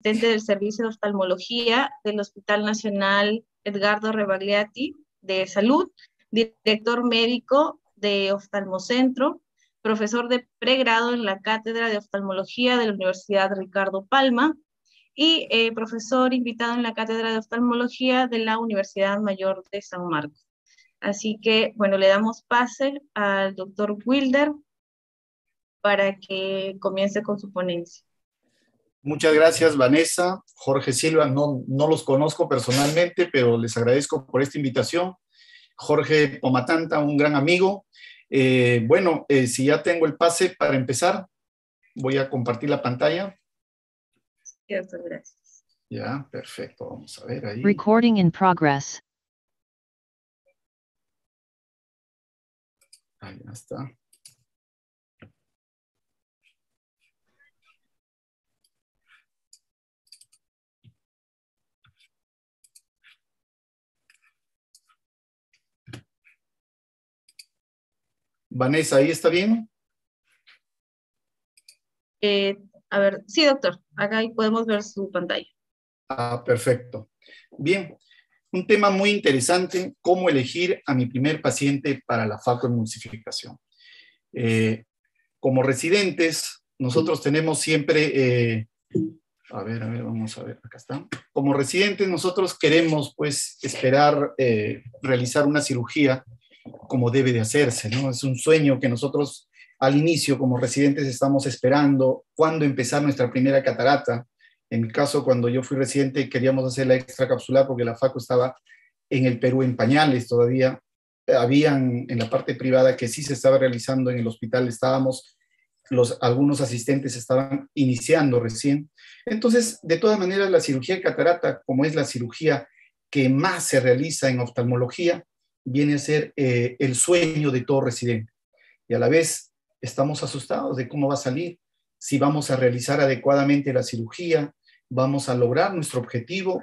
asistente del Servicio de Oftalmología del Hospital Nacional Edgardo Rebagliati de Salud, director médico de Oftalmocentro, profesor de pregrado en la Cátedra de Oftalmología de la Universidad Ricardo Palma y profesor invitado en la Cátedra de Oftalmología de la Universidad Mayor de San Marcos. Así que, bueno, le damos pase al doctor Wilder para que comience con su ponencia. Muchas gracias, Vanessa. Jorge Silva, no los conozco personalmente, pero les agradezco por esta invitación. Jorge Pomatanta, un gran amigo. Si ya tengo el pase para empezar, voy a compartir la pantalla. Cierto, gracias. Ya, perfecto. Vamos a ver ahí. Recording in progress. Ahí ya está. Vanessa, ¿ahí está bien? A ver, sí, doctor, acá podemos ver su pantalla. Ah, perfecto. Bien, un tema muy interesante, cómo elegir a mi primer paciente para la facoemulsificación. Como residentes, nosotros tenemos siempre, vamos a ver, acá está. Como residentes, nosotros queremos, pues, esperar realizar una cirugía como debe de hacerse, ¿no? Es un sueño que nosotros al inicio como residentes estamos esperando cuándo empezar nuestra primera catarata. En mi caso, cuando yo fui residente, queríamos hacer la extracapsular porque la faco estaba en el Perú en pañales todavía. Habían en la parte privada que sí se estaba realizando en el hospital, algunos asistentes estaban iniciando recién. Entonces, de todas maneras, la cirugía de catarata, como es la cirugía que más se realiza en oftalmología, viene a ser el sueño de todo residente. Y a la vez estamos asustados de cómo va a salir, si vamos a realizar adecuadamente la cirugía, vamos a lograr nuestro objetivo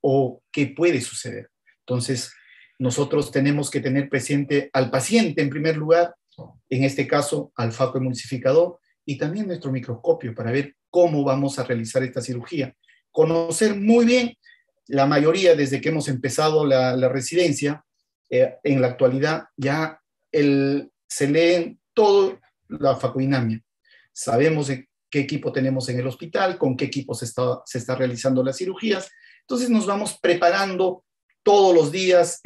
o qué puede suceder. Entonces, nosotros tenemos que tener presente al paciente en primer lugar, en este caso al facoemulsificador y también nuestro microscopio para ver cómo vamos a realizar esta cirugía. Conocer muy bien, la mayoría desde que hemos empezado la residencia, en la actualidad ya se leen todo la facodinamia. Sabemos de qué equipo tenemos en el hospital, con qué equipo se está realizando las cirugías. Entonces nos vamos preparando todos los días,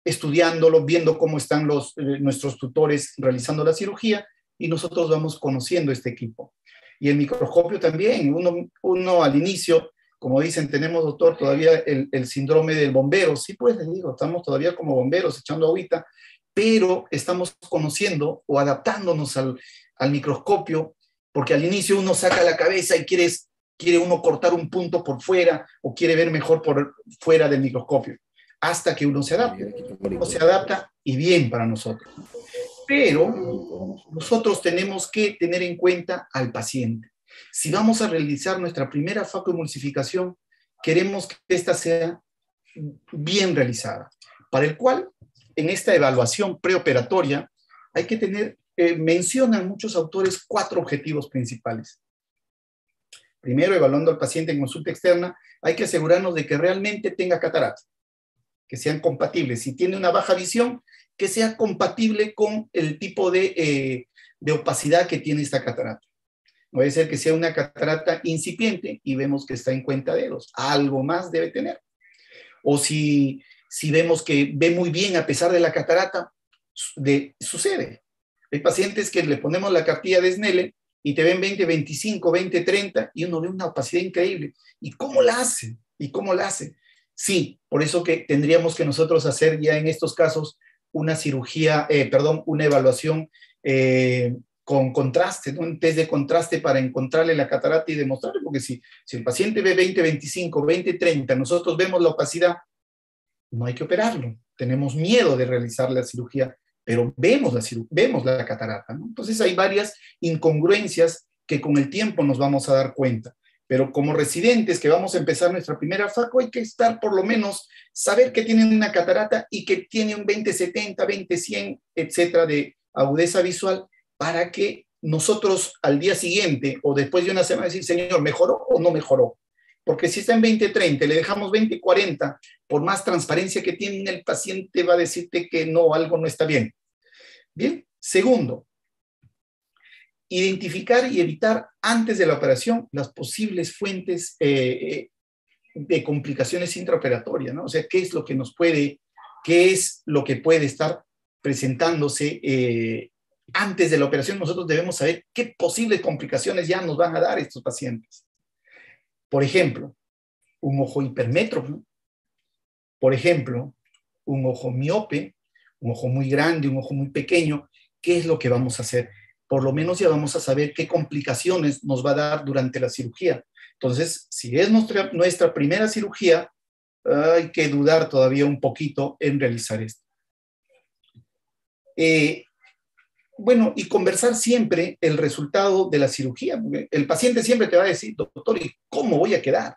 estudiándolo, viendo cómo están nuestros tutores realizando la cirugía y nosotros vamos conociendo este equipo. Y el microscopio también, uno al inicio, como dicen, tenemos, doctor, todavía el síndrome del bombero. Sí, pues les digo, estamos todavía como bomberos echando agüita, pero estamos conociendo o adaptándonos al microscopio, porque al inicio uno saca la cabeza y quiere uno cortar un punto por fuera o quiere ver mejor por fuera del microscopio, hasta que uno se adapta. Uno se adapta y bien para nosotros. Pero nosotros tenemos que tener en cuenta al paciente. Si vamos a realizar nuestra primera facoemulsificación, queremos que esta sea bien realizada, para el cual en esta evaluación preoperatoria hay que tener, mencionan muchos autores 4 objetivos principales. Primero, evaluando al paciente en consulta externa, hay que asegurarnos de que realmente tenga catarata, que sean compatibles. Si tiene una baja visión, que sea compatible con el tipo de opacidad que tiene esta catarata. No puede ser que sea una catarata incipiente y vemos que está en cuenta dedos. Algo más debe tener. O si vemos que ve muy bien a pesar de la catarata, sucede. Hay pacientes que le ponemos la cartilla de Snellen y te ven 20-25, 20-30 y uno ve una opacidad increíble. ¿Y cómo la hace? ¿Y cómo la hace? Sí, por eso que tendríamos que nosotros hacer ya en estos casos una cirugía, una evaluación con contraste, ¿no? Un test de contraste para encontrarle la catarata y demostrarle, porque si el paciente ve 20-25, 20-30, nosotros vemos la opacidad, no hay que operarlo. Tenemos miedo de realizar la cirugía, pero vemos la catarata, ¿no? Entonces hay varias incongruencias que con el tiempo nos vamos a dar cuenta. Pero como residentes que vamos a empezar nuestra primera faco, hay que estar por lo menos, saber que tienen una catarata y que tiene un 20-70, 20-100, etcétera, de agudeza visual, para que nosotros al día siguiente o después de una semana decir, señor, ¿mejoró o no mejoró? Porque si está en 20/30, le dejamos 20/40, por más transparencia que tiene el paciente va a decirte que no, algo no está bien. Bien, segundo, identificar y evitar antes de la operación las posibles fuentes de complicaciones intraoperatorias, ¿no? O sea, qué es lo que puede estar presentándose antes de la operación. Nosotros debemos saber qué posibles complicaciones ya nos van a dar estos pacientes. Por ejemplo, un ojo hipermétrope, por ejemplo, un ojo miope, un ojo muy grande, un ojo muy pequeño. ¿Qué es lo que vamos a hacer? Por lo menos ya vamos a saber qué complicaciones nos va a dar durante la cirugía. Entonces, si es nuestra primera cirugía, hay que dudar todavía un poquito en realizar esto. Bueno, y conversar siempre el resultado de la cirugía. El paciente siempre te va a decir, doctor, ¿y cómo voy a quedar?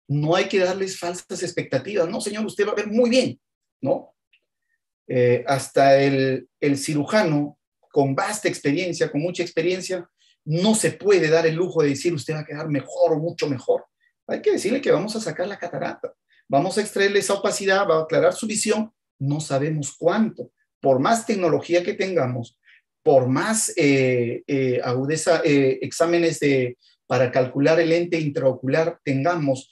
No hay que darles falsas expectativas. No, señor, usted va a ver muy bien, ¿no? Hasta el cirujano con vasta experiencia, con mucha experiencia, no se puede dar el lujo de decir usted va a quedar mejor o mucho mejor. Hay que decirle que vamos a sacar la catarata, vamos a extraerle esa opacidad, va a aclarar su visión, no sabemos cuánto. Por más tecnología que tengamos, por más agudeza, exámenes para calcular el lente intraocular tenemos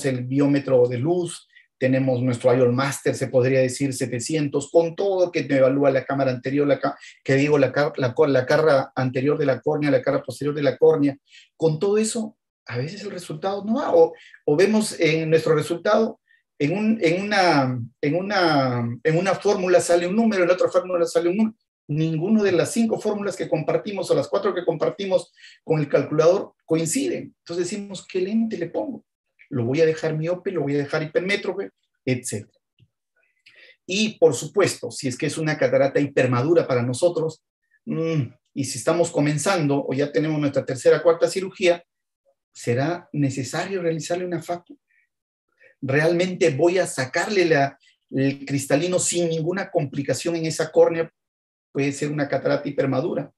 el biómetro de luz, tenemos nuestro IOL Master, se podría decir 700, con todo que me evalúa la cámara anterior, la cara anterior de la córnea, la cara posterior de la córnea. Con todo eso, a veces el resultado no va, o vemos en nuestro resultado, en una fórmula sale un número, en la otra fórmula sale un número. Ninguna de las 5 fórmulas que compartimos o las 4 que compartimos con el calculador coinciden. Entonces decimos, ¿qué lente le pongo? Lo voy a dejar miope, lo voy a dejar hipermétrope, etc. Y por supuesto, si es que es una catarata hipermadura para nosotros, y si estamos comenzando o ya tenemos nuestra tercera o cuarta cirugía, ¿será necesario realizarle una FACO? ¿Realmente voy a sacarle el cristalino sin ninguna complicación en esa córnea? Puede ser una catarata hipermadura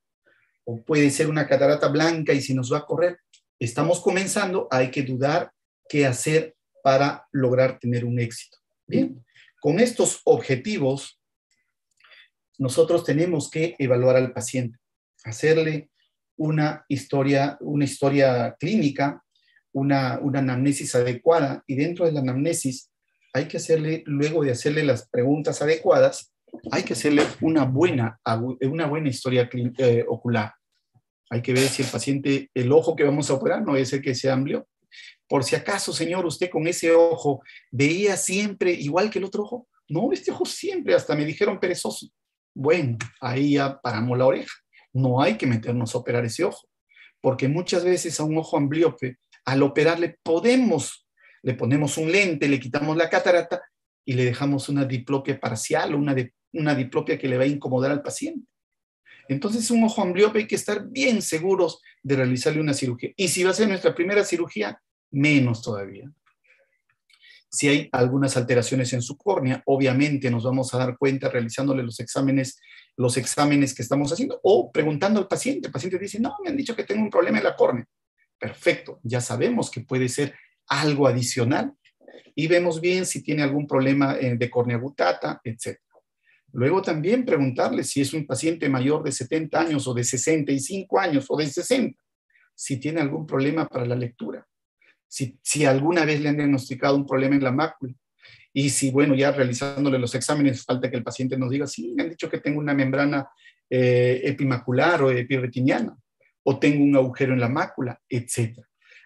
o puede ser una catarata blanca y si nos va a correr. Estamos comenzando, hay que dudar qué hacer para lograr tener un éxito. Bien, con estos objetivos, nosotros tenemos que evaluar al paciente, hacerle una historia clínica, una anamnesis adecuada, y dentro de la anamnesis hay que hacerle, luego de hacerle las preguntas adecuadas, hay que hacerle una buena historia ocular. Hay que ver si el paciente, el ojo que vamos a operar no es el que sea amplio. Por si acaso, señor, usted con ese ojo veía siempre igual que el otro ojo. No, este ojo siempre, hasta me dijeron perezoso. Bueno, ahí ya paramos la oreja. No hay que meternos a operar ese ojo, porque muchas veces a un ojo ambliope, al operarle le ponemos un lente, le quitamos la catarata y le dejamos una diplopia parcial o una diplopia que le va a incomodar al paciente. Entonces, un ojo ambliope hay que estar bien seguros de realizarle una cirugía. Y si va a ser nuestra primera cirugía, menos todavía. Si hay algunas alteraciones en su córnea, obviamente nos vamos a dar cuenta realizándole los exámenes que estamos haciendo o preguntando al paciente. El paciente dice, no, me han dicho que tengo un problema en la córnea. Perfecto, ya sabemos que puede ser algo adicional y vemos bien si tiene algún problema de córnea gutata, etc. Luego también preguntarle si es un paciente mayor de 70 años o de 65 años o de 60, si tiene algún problema para la lectura, si alguna vez le han diagnosticado un problema en la mácula y si, bueno, ya realizándole los exámenes, falta que el paciente nos diga, sí, me han dicho que tengo una membrana epimacular o epiretiniana o tengo un agujero en la mácula, etc.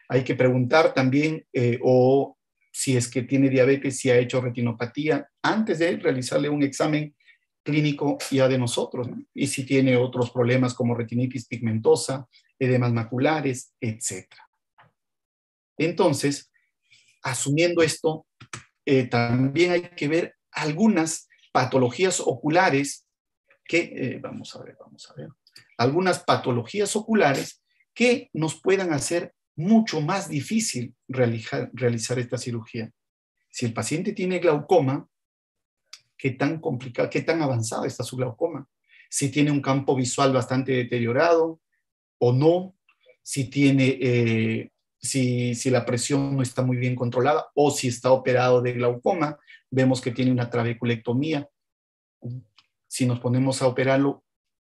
Hay que preguntar también o si es que tiene diabetes, si ha hecho retinopatía, antes de realizarle un examen clínico ya de nosotros, ¿no? Y si tiene otros problemas como retinitis pigmentosa, edemas maculares, etc. Entonces, asumiendo esto, también hay que ver algunas patologías oculares que, vamos a ver, algunas patologías oculares que nos puedan hacer mucho más difícil realizar esta cirugía. Si el paciente tiene glaucoma, ¿qué tan complicado, qué tan avanzado está su glaucoma? Si tiene un campo visual bastante deteriorado o no, si si la presión no está muy bien controlada o si está operado de glaucoma, vemos que tiene una trabeculectomía. Si nos ponemos a operarlo,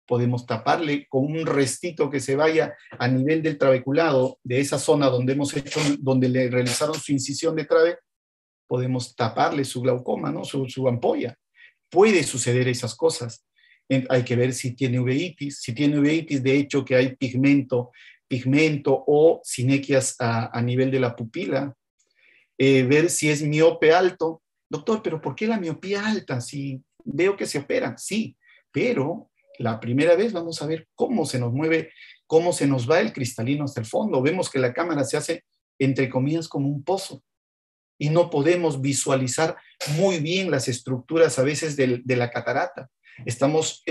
podemos taparle con un restito que se vaya a nivel del trabeculado, de esa zona donde le realizaron su incisión de trabe, podemos taparle su glaucoma, ¿no? Su ampolla. Puede suceder esas cosas. Hay que ver si tiene uveitis. Si tiene uveitis, de hecho, que hay pigmento o sinequias a nivel de la pupila. Ver si es miope alto. Doctor, ¿pero por qué la miopía alta? Si veo que se operan, sí, pero la primera vez vamos a ver cómo se nos mueve, cómo se nos va el cristalino hasta el fondo. Vemos que la cámara se hace, entre comillas, como un pozo y no podemos visualizar muy bien las estructuras a veces de la catarata. Estamos,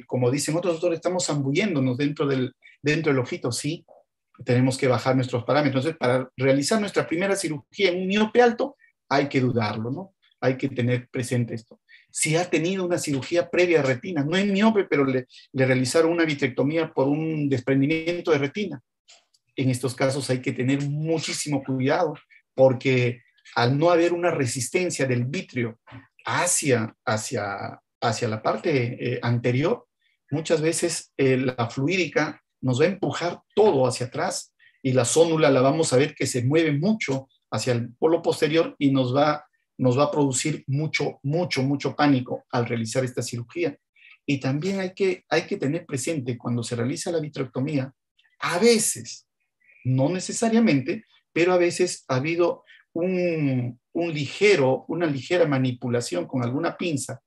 como dicen otros doctores, estamos zambulléndonos dentro del ojito, sí, tenemos que bajar nuestros parámetros. Entonces, para realizar nuestra primera cirugía en un miope alto, hay que dudarlo, ¿no? Hay que tener presente esto. Si ha tenido una cirugía previa de retina, no es miope, pero le realizaron una vitrectomía por un desprendimiento de retina. En estos casos hay que tener muchísimo cuidado, porque al no haber una resistencia del vítreo hacia la parte anterior, muchas veces la fluídica nos va a empujar todo hacia atrás y la zónula la vamos a ver que se mueve mucho hacia el polo posterior y nos va a producir mucho pánico al realizar esta cirugía. Y también hay que tener presente cuando se realiza la vitrectomía, a veces, no necesariamente, pero a veces ha habido una ligera manipulación con alguna pinza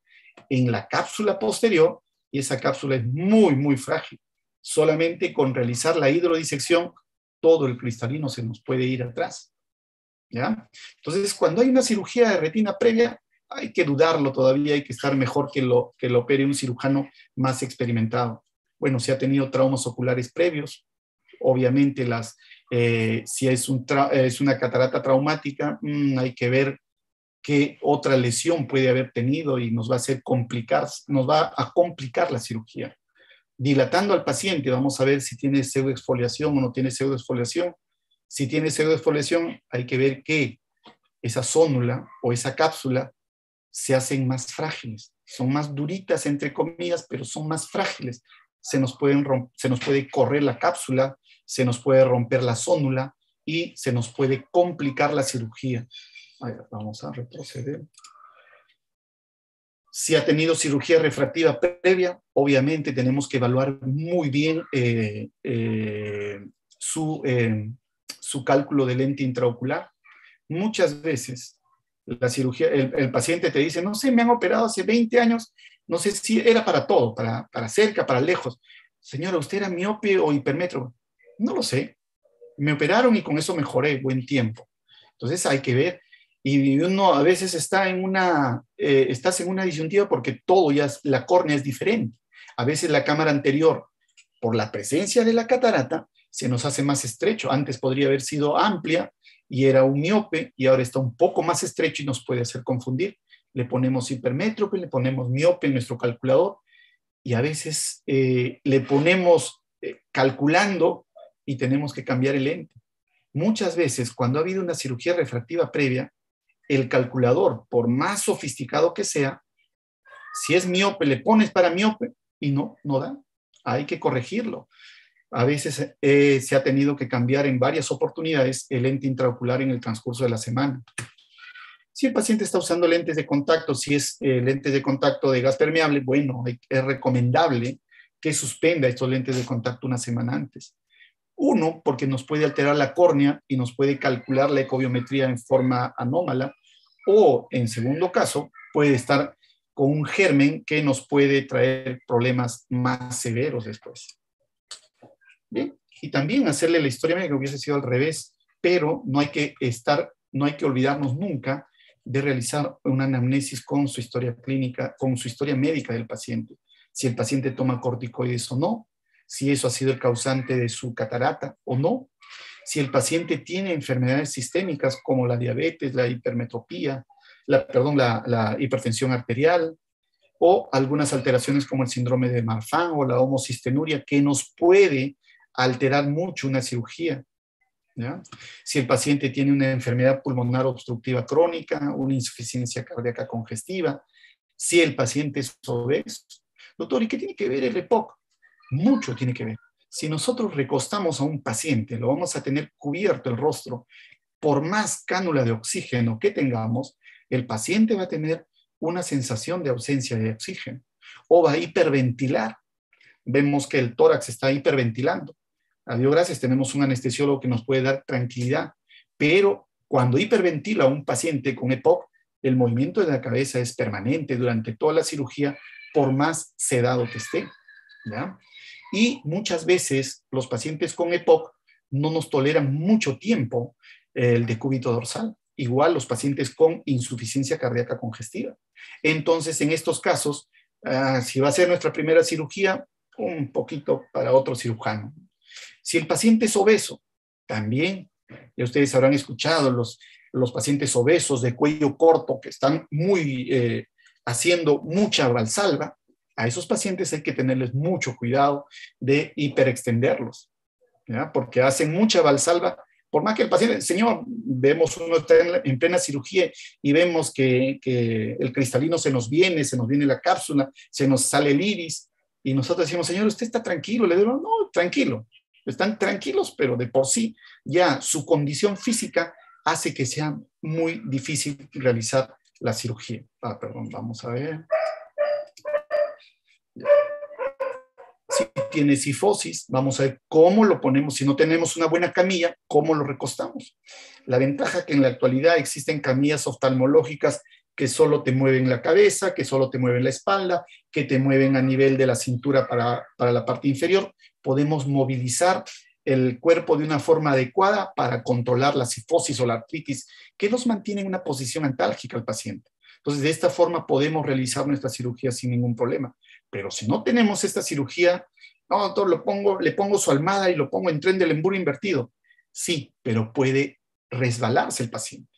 en la cápsula posterior y esa cápsula es muy frágil. Solamente con realizar la hidrodisección, todo el cristalino se nos puede ir atrás. ¿Ya? Entonces, cuando hay una cirugía de retina previa, hay que dudarlo todavía, hay que estar mejor que lo opere un cirujano más experimentado. Bueno, si ha tenido traumas oculares previos, obviamente si es una catarata traumática, hay que ver qué otra lesión puede haber tenido y nos va a complicar la cirugía. Dilatando al paciente, vamos a ver si tiene pseudoexfoliación o no tiene pseudoexfoliación. Si tiene pseudoexfoliación, hay que ver que esa zónula o esa cápsula se hacen más frágiles. Son más duritas, entre comillas, pero son más frágiles. Se nos puede correr la cápsula, se nos puede romper la zónula y se nos puede complicar la cirugía. A ver, vamos a retroceder. Si ha tenido cirugía refractiva previa, obviamente tenemos que evaluar muy bien su cálculo de lente intraocular. Muchas veces la cirugía, el paciente te dice, no sé, me han operado hace 20 años, no sé si era para todo, para cerca, para lejos. Señora, ¿usted era miope o hipermetro? No lo sé. Me operaron y con eso mejoré buen tiempo. Entonces hay que ver. Y uno a veces estás en una disyuntiva porque la córnea es diferente. A veces la cámara anterior, por la presencia de la catarata, se nos hace más estrecho. Antes podría haber sido amplia y era un miope y ahora está un poco más estrecho y nos puede hacer confundir. Le ponemos hipermétrope, le ponemos miope en nuestro calculador y a veces le ponemos calculando y tenemos que cambiar el lente. Muchas veces cuando ha habido una cirugía refractiva previa, el calculador, por más sofisticado que sea, si es miope, le pones para miope y no da. Hay que corregirlo. A veces se ha tenido que cambiar en varias oportunidades el lente intraocular en el transcurso de la semana. Si el paciente está usando lentes de contacto, si es lentes de contacto de gas permeable, bueno, es recomendable que suspenda estos lentes de contacto una semana antes. Uno, porque nos puede alterar la córnea y nos puede calcular la ecobiometría en forma anómala, o en segundo caso, puede estar con un germen que nos puede traer problemas más severos después. Bien, y también hacerle la historia médica que hubiese sido al revés, pero no hay que olvidarnos nunca de realizar una anamnesis con su historia clínica, con su historia médica del paciente. Si el paciente toma corticoides o no, si eso ha sido el causante de su catarata o no, si el paciente tiene enfermedades sistémicas como la diabetes, la hipermetropía, la hipertensión arterial o algunas alteraciones como el síndrome de Marfan o la homocistenuria que nos puede alterar mucho una cirugía. ¿ya? Si el paciente tiene una enfermedad pulmonar obstructiva crónica, una insuficiencia cardíaca congestiva, si el paciente es obeso. Doctor, ¿y qué tiene que ver el EPOC? Mucho tiene que ver. Si nosotros recostamos a un paciente, lo vamos a tener cubierto el rostro, por más cánula de oxígeno que tengamos, el paciente va a tener una sensación de ausencia de oxígeno o va a hiperventilar. Vemos que el tórax está hiperventilando. A Dios gracias, tenemos un anestesiólogo que nos puede dar tranquilidad, pero cuando hiperventila un paciente con EPOC, el movimiento de la cabeza es permanente durante toda la cirugía, por más sedado que esté, ¿ya? Y muchas veces los pacientes con EPOC no nos toleran mucho tiempo el decúbito dorsal. Igual los pacientes con insuficiencia cardíaca congestiva. Entonces, en estos casos, si va a ser nuestra primera cirugía, un poquito para otro cirujano. Si el paciente es obeso, también, ya ustedes habrán escuchado los pacientes obesos de cuello corto que están haciendo mucha valsalva, a esos pacientes hay que tenerles mucho cuidado de hiperextenderlos, ¿ya? Porque hacen mucha valsalva, por más que el paciente, señor, vemos uno está en plena cirugía y vemos que el cristalino se nos viene la cápsula, se nos sale el iris, y nosotros decimos, señor, usted está tranquilo, le digo, no, tranquilo, están tranquilos, pero de por sí ya su condición física hace que sea muy difícil realizar la cirugía. Perdón, vamos a ver. Si tiene cifosis, vamos a ver cómo lo ponemos. Si no tenemos una buena camilla, ¿cómo lo recostamos? La ventaja es que en la actualidad existen camillas oftalmológicas que solo te mueven la cabeza, que solo te mueven la espalda, que te mueven a nivel de la cintura para la parte inferior. Podemos movilizar el cuerpo de una forma adecuada para controlar la cifosis o la artritis, que los mantiene en una posición antálgica al paciente. Entonces, de esta forma podemos realizar nuestra cirugía sin ningún problema. Pero si no tenemos esta cirugía, no, doctor, le pongo su almohada y lo pongo en tren del emburo invertido. Sí, pero puede resbalarse el paciente.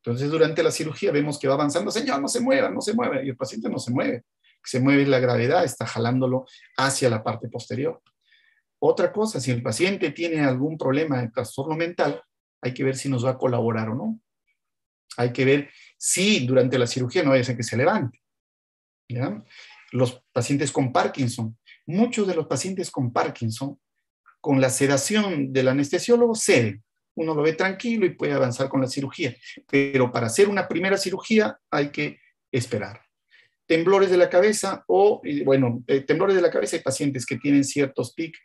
Entonces, durante la cirugía vemos que va avanzando, señor, no se mueva, no se mueve, y el paciente no se mueve. Se mueve la gravedad, está jalándolo hacia la parte posterior. Otra cosa, si el paciente tiene algún problema de trastorno mental, hay que ver si nos va a colaborar o no. Hay que ver si durante la cirugía no vaya a ser que se levante, ¿ya? Los pacientes con Parkinson, muchos de los pacientes con Parkinson, con la sedación del anestesiólogo, ceden. Uno lo ve tranquilo y puede avanzar con la cirugía, pero para hacer una primera cirugía hay que esperar. Temblores de la cabeza temblores de la cabeza, hay pacientes que tienen ciertos tics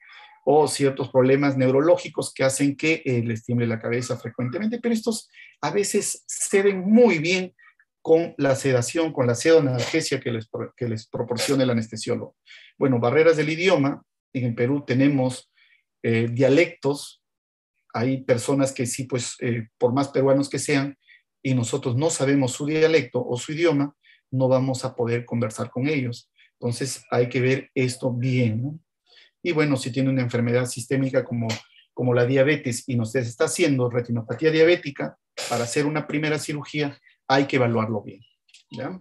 o ciertos problemas neurológicos que hacen que les tiemble la cabeza frecuentemente, pero estos a veces ceden muy bien con la sedación, con la pseudoanalgesia que les proporciona el anestesiólogo. Bueno, barreras del idioma. En Perú tenemos dialectos. Hay personas que sí, pues, por más peruanos que sean, y nosotros no sabemos su dialecto o su idioma, no vamos a poder conversar con ellos. Entonces, hay que ver esto bien, ¿no? Y bueno, si tiene una enfermedad sistémica como la diabetes y nos está haciendo retinopatía diabética, para hacer una primera cirugía hay que evaluarlo bien, ¿ya?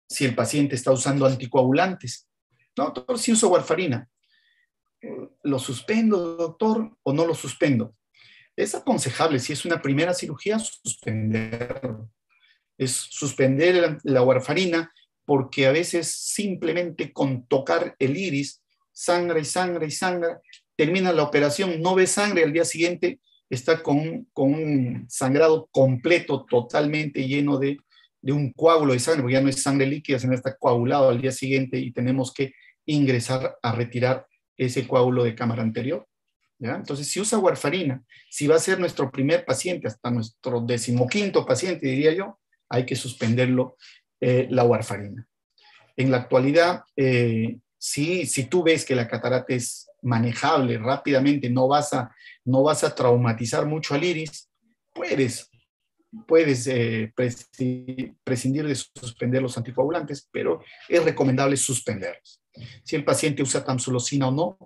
Si el paciente está usando anticoagulantes, no, doctor, si uso warfarina, ¿lo suspendo, doctor, o no lo suspendo? Es aconsejable, si es una primera cirugía, suspenderlo. Es suspender la warfarina, porque a veces simplemente con tocar el iris, sangra y sangra y sangra, termina la operación, no ve sangre, al día siguiente está con un sangrado completo, totalmente lleno de un coágulo de sangre, porque ya no es sangre líquida, sino está coagulado al día siguiente y tenemos que ingresar a retirar ese coágulo de cámara anterior, ¿ya? Entonces, si usa warfarina, si va a ser nuestro primer paciente, hasta nuestro 15º paciente, diría yo, hay que suspenderlo la warfarina. En la actualidad, si tú ves que la catarata es manejable rápidamente, no vas a traumatizar mucho al iris, puedes prescindir de suspender los anticoagulantes, pero es recomendable suspenderlos. Si el paciente usa tamsulosina o no,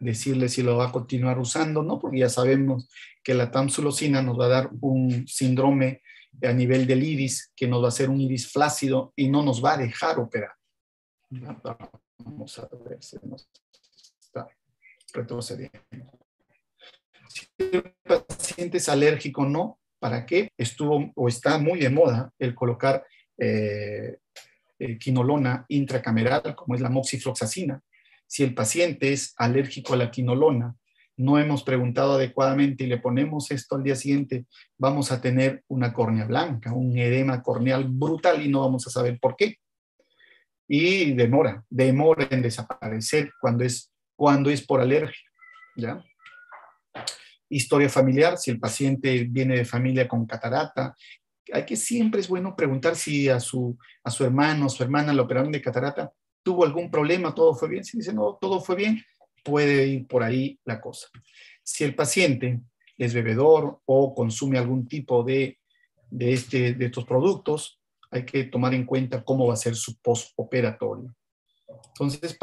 decirle si lo va a continuar usando, ¿no? Porque ya sabemos que la tamsulosina nos va a dar un síndrome a nivel del iris, que nos va a hacer un iris flácido y no nos va a dejar operar. Vamos a ver si nos está retrocediendo. paciente es alérgico o no, ¿para qué? Estuvo o está muy de moda el colocar quinolona intracameral, como es la moxifloxacina. Si el paciente es alérgico a la quinolona, no hemos preguntado adecuadamente y le ponemos esto al día siguiente, vamos a tener una córnea blanca, un edema corneal brutal y no vamos a saber por qué. Y demora en desaparecer cuando es por alergia, ¿ya? Historia familiar, si el paciente viene de familia con catarata, siempre es bueno preguntar si a su hermano o su hermana le operaron de catarata, tuvo algún problema, todo fue bien. Si dice no, todo fue bien, puede ir por ahí la cosa. Si el paciente es bebedor o consume algún tipo de estos productos, hay que tomar en cuenta cómo va a ser su postoperatorio. Entonces,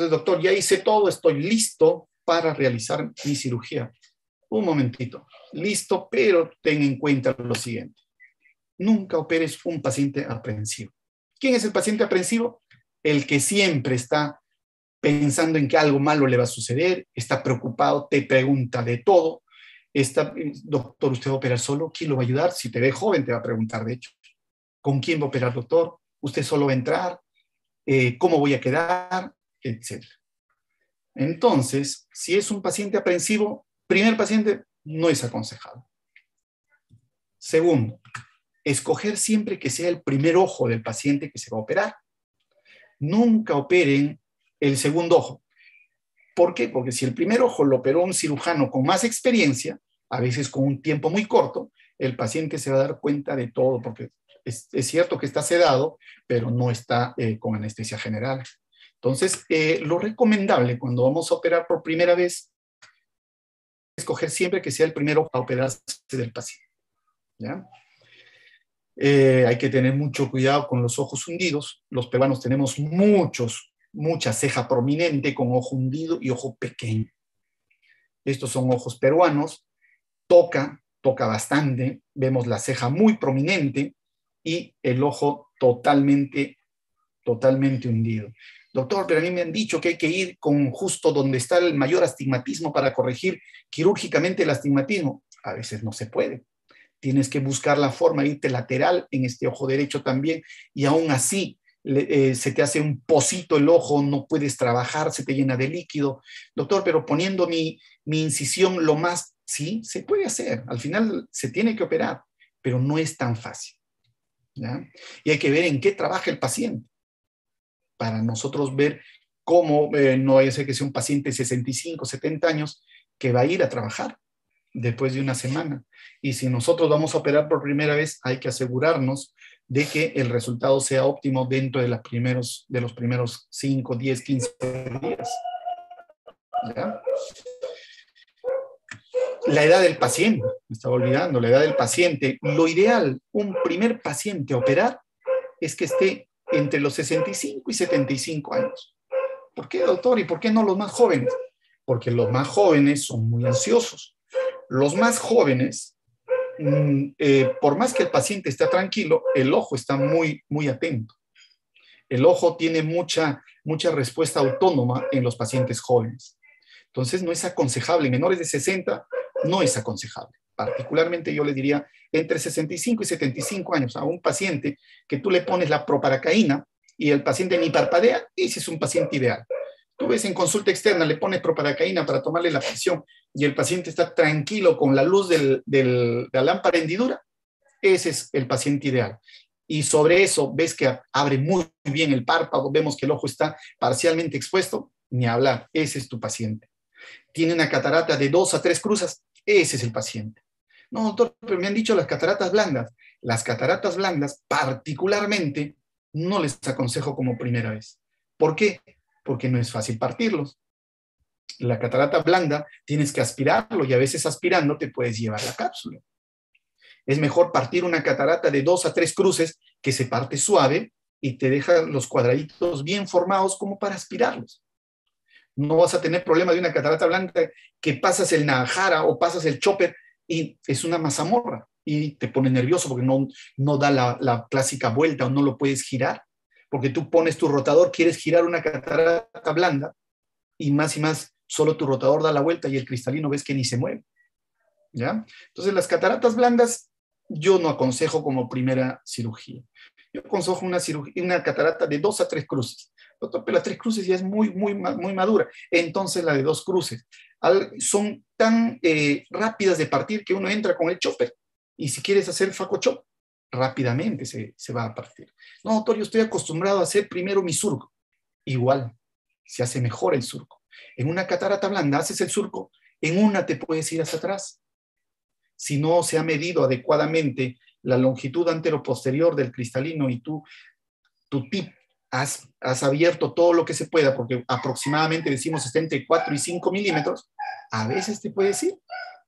doctor, ya hice todo, estoy listo para realizar mi cirugía. Un momentito, listo, pero ten en cuenta lo siguiente. Nunca operes un paciente aprensivo. ¿Quién es el paciente aprensivo? El que siempre está pensando en que algo malo le va a suceder, está preocupado, te pregunta de todo. Doctor, ¿usted va a operar solo? ¿Quién lo va a ayudar? Si te ve joven, te va a preguntar, de hecho. ¿Con quién va a operar, doctor? ¿Usted solo va a entrar? ¿Cómo voy a quedar? Etcétera. Entonces, si es un paciente aprensivo, primer paciente, no es aconsejable. Segundo, escoger siempre que sea el primer ojo del paciente que se va a operar. Nunca operen el segundo ojo. ¿Por qué? Porque si el primer ojo lo operó un cirujano con más experiencia, a veces con un tiempo muy corto, el paciente se va a dar cuenta de todo, porque es cierto que está sedado, pero no está con anestesia general. Entonces, lo recomendable cuando vamos a operar por primera vez es escoger siempre que sea el primero a operarse del paciente, ¿ya? Hay que tener mucho cuidado con los ojos hundidos. Los peruanos tenemos mucha ceja prominente con ojo hundido y ojo pequeño. Estos son ojos peruanos. Toca bastante. Vemos la ceja muy prominente y el ojo totalmente hundido. Doctor, pero a mí me han dicho que hay que ir con justo donde está el mayor astigmatismo para corregir quirúrgicamente el astigmatismo. A veces no se puede. Tienes que buscar la forma de irte lateral en este ojo derecho también, y aún así se te hace un pocito el ojo, no puedes trabajar, se te llena de líquido. Doctor, pero poniendo mi incisión lo más, sí, se puede hacer. Al final se tiene que operar, pero no es tan fácil, ¿ya? Y hay que ver en qué trabaja el paciente, para nosotros ver cómo no vaya a ser que sea un paciente de 65, 70 años que va a ir a trabajar después de una semana. Y si nosotros vamos a operar por primera vez, hay que asegurarnos de que el resultado sea óptimo dentro de los primeros 5, 10, 15 días. ¿Ya? La edad del paciente, me estaba olvidando, la edad del paciente. Lo ideal, un primer paciente a operar, es que esté entre los 65 y 75 años. ¿Por qué, doctor? ¿Y por qué no los más jóvenes? Porque los más jóvenes son muy ansiosos. Los más jóvenes, por más que el paciente esté tranquilo, el ojo está muy, muy atento. El ojo tiene mucha respuesta autónoma en los pacientes jóvenes. Entonces, no es aconsejable. En menores de 60, no es aconsejable. Particularmente, yo les diría, entre 65 y 75 años, a un paciente que tú le pones la proparacaína y el paciente ni parpadea, ese es un paciente ideal. Tú ves en consulta externa, le pones proparacaína para tomarle la presión y el paciente está tranquilo con la luz de la lámpara hendidura, ese es el paciente ideal. Y sobre eso ves que abre muy bien el párpado, vemos que el ojo está parcialmente expuesto, ni hablar, ese es tu paciente. Tiene una catarata de 2 a 3 cruzas, ese es el paciente. No, doctor, pero me han dicho las cataratas blandas. Las cataratas blandas, particularmente, no les aconsejo como primera vez. ¿Por qué? Porque no es fácil partirlos. La catarata blanda tienes que aspirarlo y a veces aspirando te puedes llevar la cápsula. Es mejor partir una catarata de 2 a 3 cruces que se parte suave y te deja los cuadraditos bien formados como para aspirarlos. No vas a tener problema de una catarata blanda que pasas el Najara o pasas el chopper y es una mazamorra y te pone nervioso porque no da la clásica vuelta o no lo puedes girar. Porque tú pones tu rotador, quieres girar una catarata blanda y más solo tu rotador da la vuelta y el cristalino ves que ni se mueve. ¿ya? Entonces, las cataratas blandas yo no aconsejo como primera cirugía. Yo aconsejo una catarata de 2 a 3 cruces. Pero la 3 cruces ya es muy madura. Entonces, la de 2 cruces son tan rápidas de partir que uno entra con el chopper. Y si quieres hacer faco-chop, rápidamente se va a partir. No, doctor, yo estoy acostumbrado a hacer primero mi surco. Igual, se hace mejor el surco. En una catarata blanda haces el surco, en una te puedes ir hacia atrás. Si no se ha medido adecuadamente la longitud anteroposterior del cristalino y tu tip has abierto todo lo que se pueda, porque aproximadamente decimos está entre 4 y 5 milímetros, a veces te puedes ir,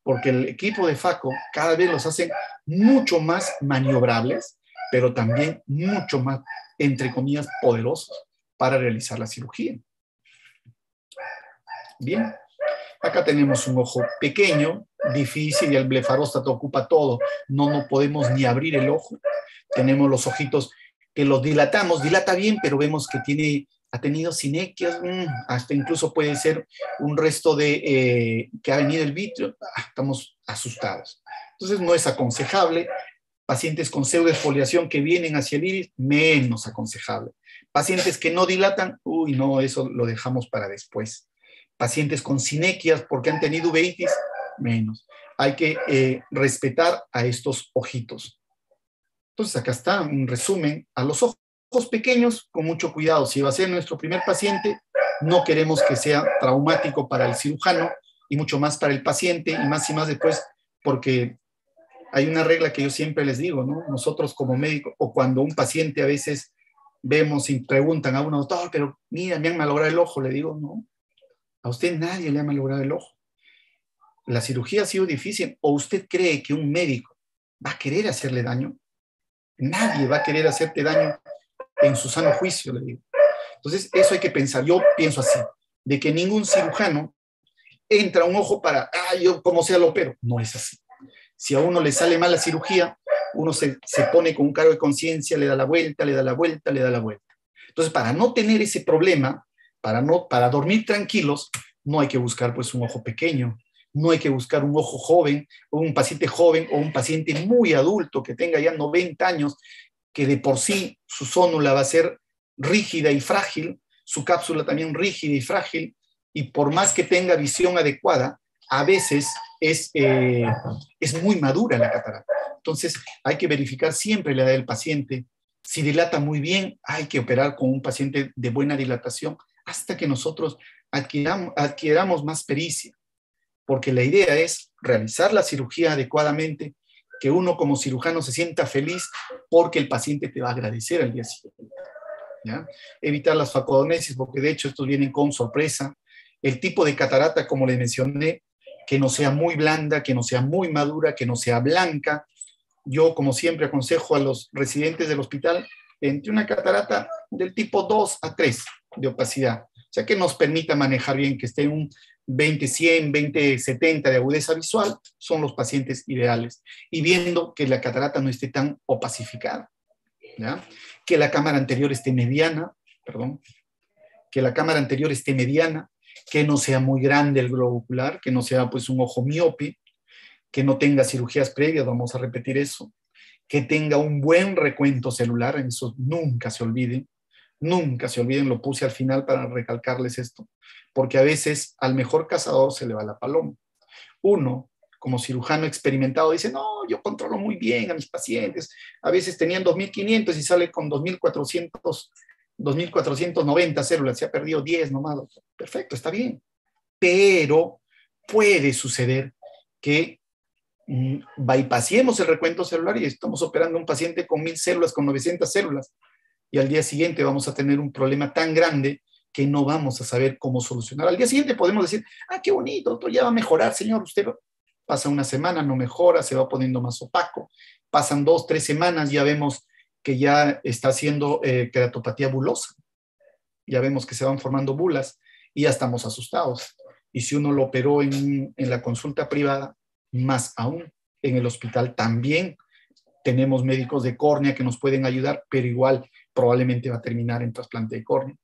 porque el equipo de FACO cada vez los hacen mucho más maniobrables, pero también mucho más, entre comillas, poderosos para realizar la cirugía. Bien, acá tenemos un ojo pequeño, difícil, y el blefaróstato ocupa todo. No podemos ni abrir el ojo. Tenemos los ojitos que los dilatamos, dilata bien, pero vemos que ha tenido sinequias, hasta incluso puede ser un resto de que ha venido el vitrio. Estamos asustados. Entonces no es aconsejable. Pacientes con pseudoexfoliación que vienen hacia el iris, menos aconsejable. Pacientes que no dilatan, no, eso lo dejamos para después. Pacientes con sinequias porque han tenido uveitis, menos. Hay que respetar a estos ojitos. Entonces acá está un resumen. A los ojos pequeños, con mucho cuidado. Si va a ser nuestro primer paciente, no queremos que sea traumático para el cirujano y mucho más para el paciente y más después, porque hay una regla que yo siempre les digo, ¿no? Nosotros como médicos, o cuando un paciente a veces vemos y preguntan a uno, doctor, pero mira, me han malogrado el ojo, le digo, no, a usted nadie le ha malogrado el ojo. La cirugía ha sido difícil, o usted cree que un médico va a querer hacerle daño. Nadie va a querer hacerte daño en su sano juicio, le digo. Entonces, eso hay que pensar. Yo pienso así, de que ningún cirujano entra a un ojo para, yo como sea lo opero. No es así. Si a uno le sale mal la cirugía, uno se pone con un cargo de conciencia, le da la vuelta, le da la vuelta, le da la vuelta. Entonces, para no tener ese problema, para dormir tranquilos, no hay que buscar pues un ojo pequeño, no hay que buscar un ojo joven, o un paciente joven, o un paciente muy adulto que tenga ya 90 años, que de por sí su zónula va a ser rígida y frágil, su cápsula también rígida y frágil, y por más que tenga visión adecuada, a veces es muy madura la catarata. Entonces, hay que verificar siempre la edad del paciente. Si dilata muy bien, hay que operar con un paciente de buena dilatación hasta que nosotros adquiramos más pericia, porque la idea es realizar la cirugía adecuadamente, que uno como cirujano se sienta feliz porque el paciente te va a agradecer al día siguiente, ¿ya? Evitar las facodonesis, porque de hecho estos vienen con sorpresa. El tipo de catarata, como les mencioné, que no sea muy blanda, que no sea muy madura, que no sea blanca. Yo, como siempre, aconsejo a los residentes del hospital entre una catarata del tipo 2 a 3 de opacidad, o sea, que nos permita manejar bien, que esté en un 20-100, 20-70 de agudeza visual, son los pacientes ideales. Y viendo que la catarata no esté tan opacificada, ¿ya? Que la cámara anterior esté mediana, que la cámara anterior esté mediana, que no sea muy grande el globo ocular, que no sea pues un ojo miope, que no tenga cirugías previas, vamos a repetir eso, que tenga un buen recuento celular, en eso nunca se olviden, lo puse al final para recalcarles esto, porque a veces al mejor cazador se le va la paloma. Uno, como cirujano experimentado, dice, no, yo controlo muy bien a mis pacientes, a veces tenían 2.500 y sale con 2.490 células, se ha perdido 10 nomás, perfecto, está bien, pero puede suceder que bypassemos el recuento celular y estamos operando a un paciente con 1.000 células, con 900 células, y al día siguiente vamos a tener un problema tan grande que no vamos a saber cómo solucionar. Al día siguiente podemos decir, qué bonito, doctor, ya va a mejorar, señor, usted pasa una semana, no mejora, se va poniendo más opaco, pasan 2, 3 semanas, ya vemos que ya está haciendo queratopatía bulosa, ya vemos que se van formando bulas y ya estamos asustados. Y si uno lo operó en la consulta privada, más aún, en el hospital también tenemos médicos de córnea que nos pueden ayudar, pero igual probablemente va a terminar en trasplante de córnea.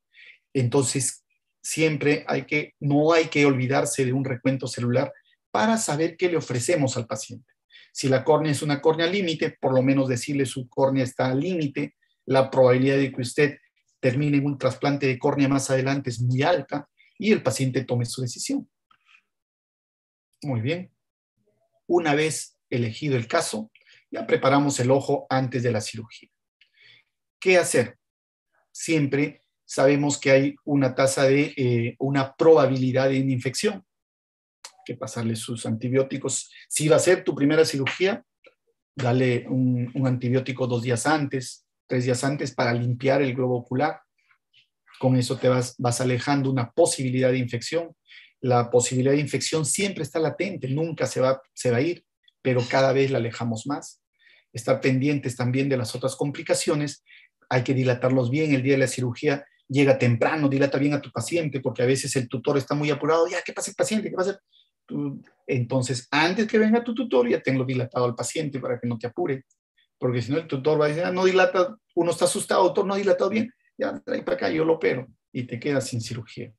Entonces, siempre no hay que olvidarse de un recuento celular para saber qué le ofrecemos al paciente. Si la córnea es una córnea límite, por lo menos decirle su córnea está al límite, la probabilidad de que usted termine en un trasplante de córnea más adelante es muy alta y el paciente tome su decisión. Muy bien. Una vez elegido el caso, ya preparamos el ojo antes de la cirugía. ¿Qué hacer? Siempre sabemos que hay una tasa de, una probabilidad de una infección. Hay que pasarle sus antibióticos. Si va a ser tu primera cirugía, dale un antibiótico 2 días antes, 3 días antes para limpiar el globo ocular. Con eso te vas alejando una posibilidad de infección. La posibilidad de infección siempre está latente, nunca se va a ir, pero cada vez la alejamos más. Estar pendientes también de las otras complicaciones. Hay que dilatarlos bien el día de la cirugía. Llega temprano, dilata bien a tu paciente, porque a veces el tutor está muy apurado. Ya, ¿qué pasa el paciente? ¿Qué va a hacer? Entonces, antes que venga tu tutor, ya tenlo dilatado al paciente para que no te apure. Porque si no, el tutor va a decir, no dilata, uno está asustado, doctor, no ha dilatado bien, ya trae para acá, yo lo opero, y te quedas sin cirugía.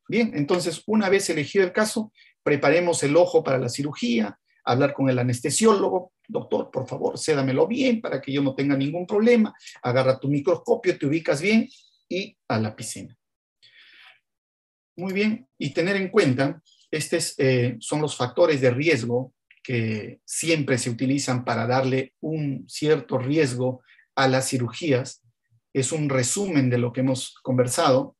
Bien, entonces, una vez elegido el caso, preparemos el ojo para la cirugía, hablar con el anestesiólogo, doctor, por favor, cédamelo bien para que yo no tenga ningún problema, agarra tu microscopio, te ubicas bien y a la piscina. Muy bien, y tener en cuenta, estos son los factores de riesgo que siempre se utilizan para darle un cierto riesgo a las cirugías. Es un resumen de lo que hemos conversado.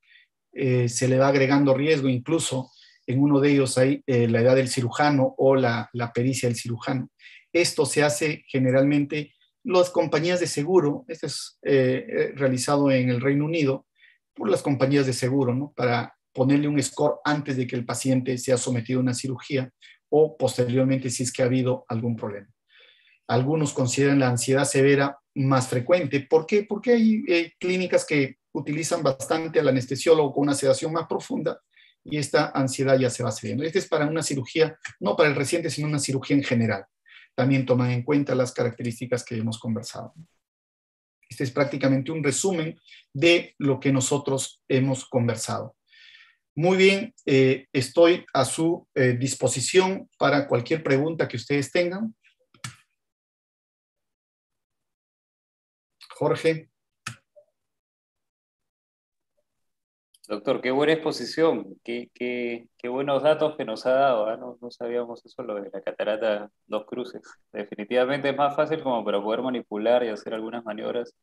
Se le va agregando riesgo, incluso en uno de ellos hay la edad del cirujano o la pericia del cirujano. Esto se hace generalmente las compañías de seguro. Esto es realizado en el Reino Unido por las compañías de seguro, ¿no? Para ponerle un score antes de que el paciente sea sometido a una cirugía o posteriormente si es que ha habido algún problema. Algunos consideran la ansiedad severa más frecuente. ¿Por qué? Porque hay clínicas que utilizan bastante al anestesiólogo con una sedación más profunda y esta ansiedad ya se va cediendo. Este es para una cirugía, no para el reciente, sino una cirugía en general. También toman en cuenta las características que hemos conversado. Este es prácticamente un resumen de lo que nosotros hemos conversado. Muy bien, estoy a su disposición para cualquier pregunta que ustedes tengan. Jorge. Doctor, qué buena exposición, qué buenos datos que nos ha dado, ¿eh? No sabíamos eso, lo de la catarata dos cruces. Definitivamente es más fácil como para poder manipular y hacer algunas maniobras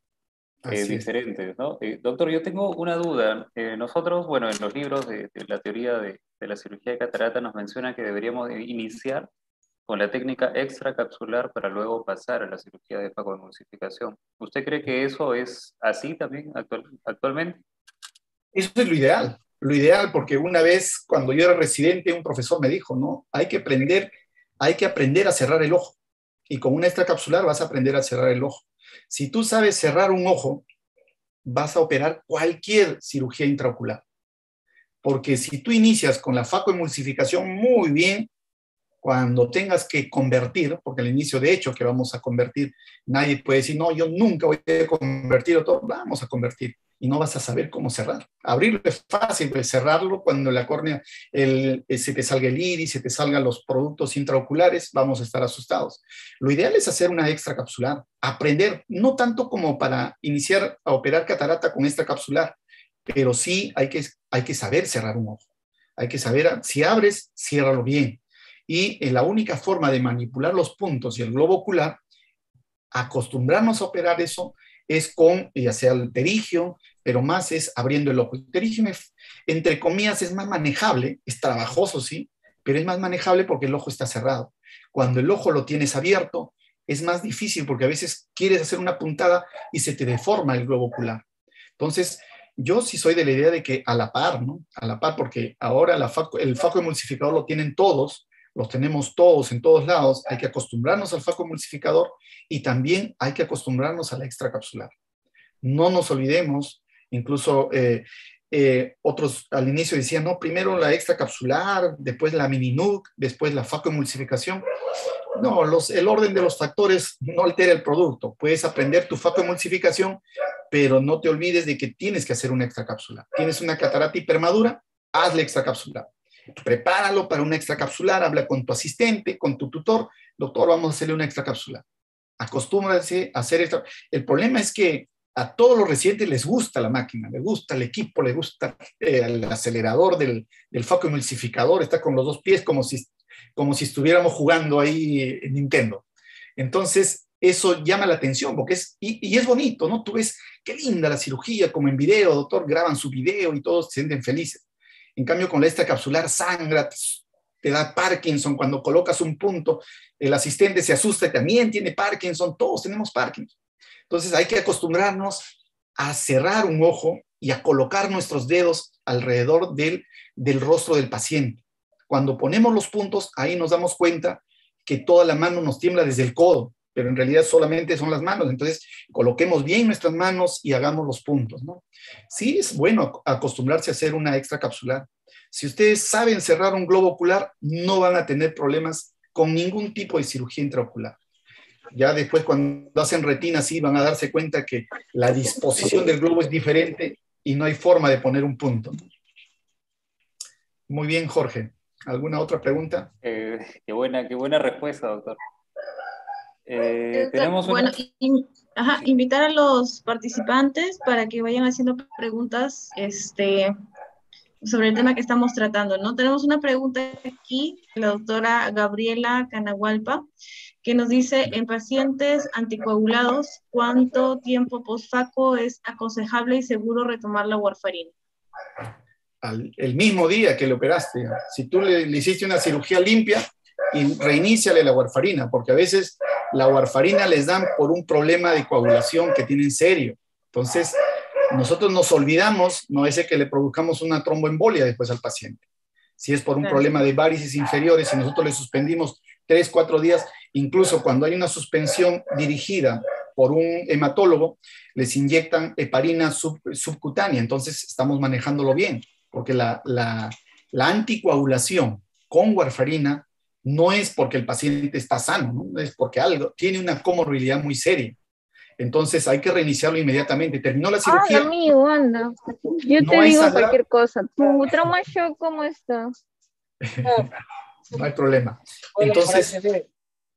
diferentes, ¿no? Doctor, yo tengo una duda. Nosotros, bueno, en los libros de la teoría de la cirugía de catarata nos menciona que deberíamos iniciar con la técnica extracapsular para luego pasar a la cirugía de facoemulsificación. ¿Usted cree que eso es así también actualmente? Eso es lo ideal porque una vez cuando yo era residente un profesor me dijo, no, hay que aprender a cerrar el ojo y con una extracapsular vas a aprender a cerrar el ojo. Si tú sabes cerrar un ojo, vas a operar cualquier cirugía intraocular. Porque si tú inicias con la facoemulsificación muy bien, cuando tengas que convertir, porque al inicio de hecho que vamos a convertir, nadie puede decir, no, yo nunca voy a convertir, o todo, vamos a convertir y no vas a saber cómo cerrar. Abrirlo es fácil, pero cerrarlo cuando la córnea se te salga el iris, se te salgan los productos intraoculares, vamos a estar asustados. Lo ideal es hacer una extracapsular, aprender, no tanto como para iniciar a operar catarata con extracapsular, pero sí hay que saber cerrar un ojo. Hay que saber, si abres, ciérralo bien. Y la única forma de manipular los puntos y el globo ocular, acostumbrarnos a operar eso, es con, ya sea el pterigio, pero más es abriendo el ojo. El pterigio, entre comillas, es más manejable, es trabajoso, sí, pero es más manejable porque el ojo está cerrado. Cuando el ojo lo tienes abierto, es más difícil porque a veces quieres hacer una puntada y se te deforma el globo ocular. Entonces, yo sí soy de la idea de que a la par, ¿no? A la par, porque ahora el facoemulsificador lo tienen todos, los tenemos todos en todos lados, hay que acostumbrarnos al facoemulsificador y también hay que acostumbrarnos a la extracapsular. No nos olvidemos, incluso otros al inicio decían, no, primero la extracapsular, después la mini-nuc, después la facoemulsificación. No, el orden de los factores no altera el producto. Puedes aprender tu facoemulsificación, pero no te olvides de que tienes que hacer una extracapsular. Tienes una catarata hipermadura, hazle extracapsular. Prepáralo para una extracapsular, habla con tu asistente, con tu tutor, doctor, vamos a hacerle una extracapsular. Acostúmbrase a hacer esto. El problema es que a todos los residentes les gusta la máquina, les gusta el equipo, les gusta el acelerador del foco emulsificador, está con los dos pies como si estuviéramos jugando ahí en Nintendo. Entonces, eso llama la atención, porque y es bonito, ¿no? Tú ves qué linda la cirugía, como en video, doctor, graban su video y todos se sienten felices. En cambio, con la extracapsular sangra, te da Parkinson cuando colocas un punto, el asistente se asusta y también tiene Parkinson, todos tenemos Parkinson. Entonces hay que acostumbrarnos a cerrar un ojo y a colocar nuestros dedos alrededor del rostro del paciente. Cuando ponemos los puntos, ahí nos damos cuenta que toda la mano nos tiembla desde el codo, pero en realidad solamente son las manos. Entonces, coloquemos bien nuestras manos y hagamos los puntos, ¿no? Sí, es bueno acostumbrarse a hacer una extracapsular. Si ustedes saben cerrar un globo ocular, no van a tener problemas con ningún tipo de cirugía intraocular. Ya después, cuando hacen retina, sí, van a darse cuenta que la disposición del globo es diferente y no hay forma de poner un punto. Muy bien, Jorge. ¿Alguna otra pregunta? Qué buena respuesta, doctor. Tenemos bueno, invitar a los participantes para que vayan haciendo preguntas sobre el tema que estamos tratando, ¿no? Tenemos una pregunta aquí, la doctora Gabriela Canahualpa, que nos dice, en pacientes anticoagulados, ¿cuánto tiempo postfaco es aconsejable y seguro retomar la warfarina? El mismo día que le operaste. Si tú le hiciste una cirugía limpia, y reiníciale la warfarina, porque a veces la warfarina les dan por un problema de coagulación que tienen serio. Entonces, nosotros nos olvidamos, no es que le produzcamos una tromboembolia después al paciente. Si es por un problema de varices inferiores, si nosotros le suspendimos 3, 4 días, incluso cuando hay una suspensión dirigida por un hematólogo, les inyectan heparina subcutánea, entonces estamos manejándolo bien, porque la anticoagulación con warfarina no es porque el paciente está sano, ¿no? Es porque algo tiene una comorbilidad muy seria. Entonces hay que reiniciarlo inmediatamente. Terminó la cirugía. Ay, amigo, anda. Yo te digo cualquier cosa. ¿Tu trauma shock cómo está? No hay problema. Entonces,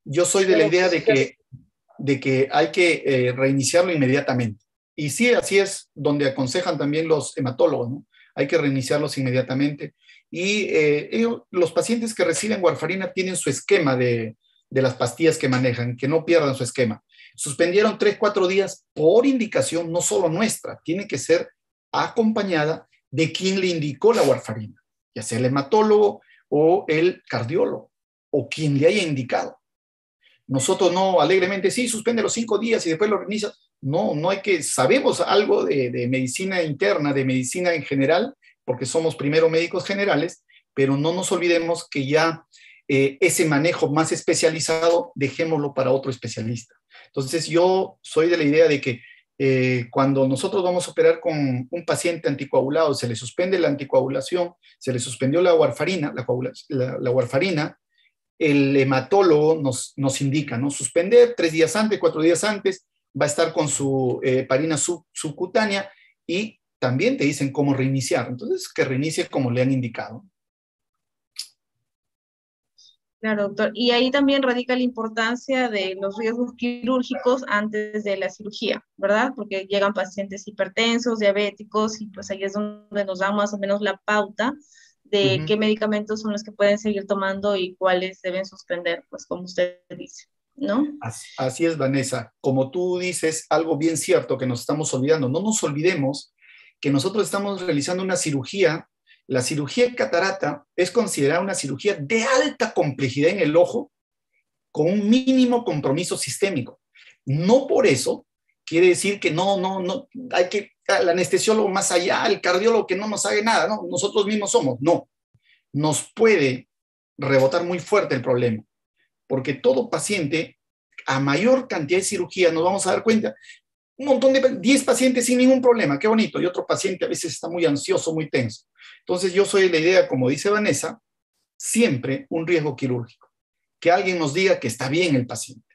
yo soy de la idea de que hay que reiniciarlo inmediatamente. Y sí, así es donde aconsejan también los hematólogos, ¿no? Hay que reiniciarlos inmediatamente. Y los pacientes que reciben warfarina tienen su esquema de las pastillas que manejan, que no pierdan su esquema. Suspendieron 3, 4 días por indicación, no solo nuestra, tiene que ser acompañada de quien le indicó la warfarina, ya sea el hematólogo o el cardiólogo, o quien le haya indicado. Nosotros no alegremente, sí, suspende los 5 días y después lo reinicia. No hay que, sabemos algo de medicina interna, de medicina en general, porque somos primero médicos generales, pero no nos olvidemos que ya ese manejo más especializado, dejémoslo para otro especialista. Entonces yo soy de la idea de que cuando nosotros vamos a operar con un paciente anticoagulado, se le suspende la anticoagulación, se le suspendió la warfarina, la warfarina, el hematólogo nos indica, ¿no? Suspender 3 días antes, 4 días antes, va a estar con su heparina subcutánea y también te dicen cómo reiniciar. Entonces, que reinicie como le han indicado. Claro, doctor. Y ahí también radica la importancia de los riesgos quirúrgicos antes de la cirugía, ¿verdad? Porque llegan pacientes hipertensos, diabéticos, y pues ahí es donde nos dan más o menos la pauta de qué medicamentos son los que pueden seguir tomando y cuáles deben suspender, pues como usted dice, ¿no? Así es, Vanessa. Como tú dices, algo bien cierto que nos estamos olvidando. No nos olvidemos que nosotros estamos realizando una cirugía. La cirugía de catarata es considerada una cirugía de alta complejidad en el ojo con un mínimo compromiso sistémico. No por eso quiere decir que no, hay que al anestesiólogo más allá, al cardiólogo que no nos haga nada, no, nosotros mismos somos. No, nos puede rebotar muy fuerte el problema, porque todo paciente, a mayor cantidad de cirugía, nos vamos a dar cuenta, un montón de 10 pacientes sin ningún problema, qué bonito, y otro paciente a veces está muy ansioso, muy tenso. Entonces yo soy de la idea, como dice Vanessa, siempre un riesgo quirúrgico, que alguien nos diga que está bien el paciente,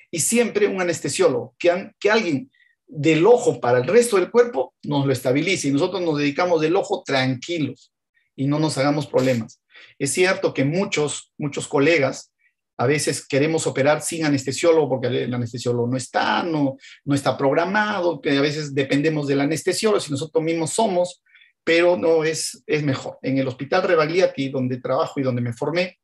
y siempre un anestesiólogo, que alguien del ojo para el resto del cuerpo nos lo estabilice, y nosotros nos dedicamos del ojo tranquilos, y no nos hagamos problemas. Es cierto que muchos colegas a veces queremos operar sin anestesiólogo porque el anestesiólogo no está programado, que a veces dependemos del anestesiólogo si nosotros mismos somos, pero no es mejor. En el Hospital Rebagliati, donde trabajo y donde me formé,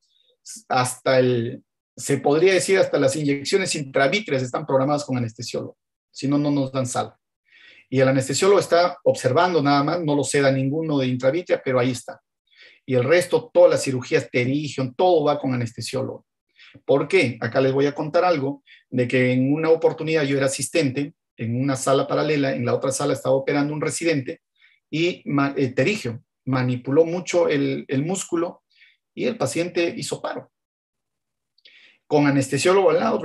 se podría decir hasta las inyecciones intravítreas están programadas con anestesiólogo, si no, no nos dan sala. Y el anestesiólogo está observando nada más, no lo ceda ninguno de intravítrea, pero ahí está. Y el resto, todas las cirugías pterigion, todo va con anestesiólogo. ¿Por qué? Acá les voy a contar algo, de que en una oportunidad yo era asistente en una sala paralela, en la otra sala estaba operando un residente y pterigio manipuló mucho el músculo y el paciente hizo paro. Con anestesiólogo al lado,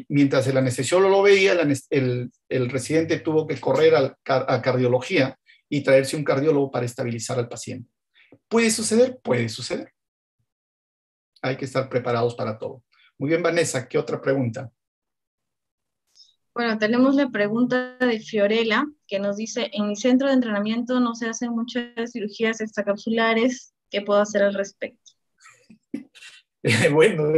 mientras el anestesiólogo lo veía, el residente tuvo que correr a cardiología y traerse un cardiólogo para estabilizar al paciente. ¿Puede suceder? Puede suceder. Hay que estar preparados para todo. Muy bien, Vanessa, ¿qué otra pregunta? Bueno, tenemos la pregunta de Fiorella, que nos dice, en mi centro de entrenamiento no se hacen muchas cirugías extracapsulares, ¿qué puedo hacer al respecto? Bueno,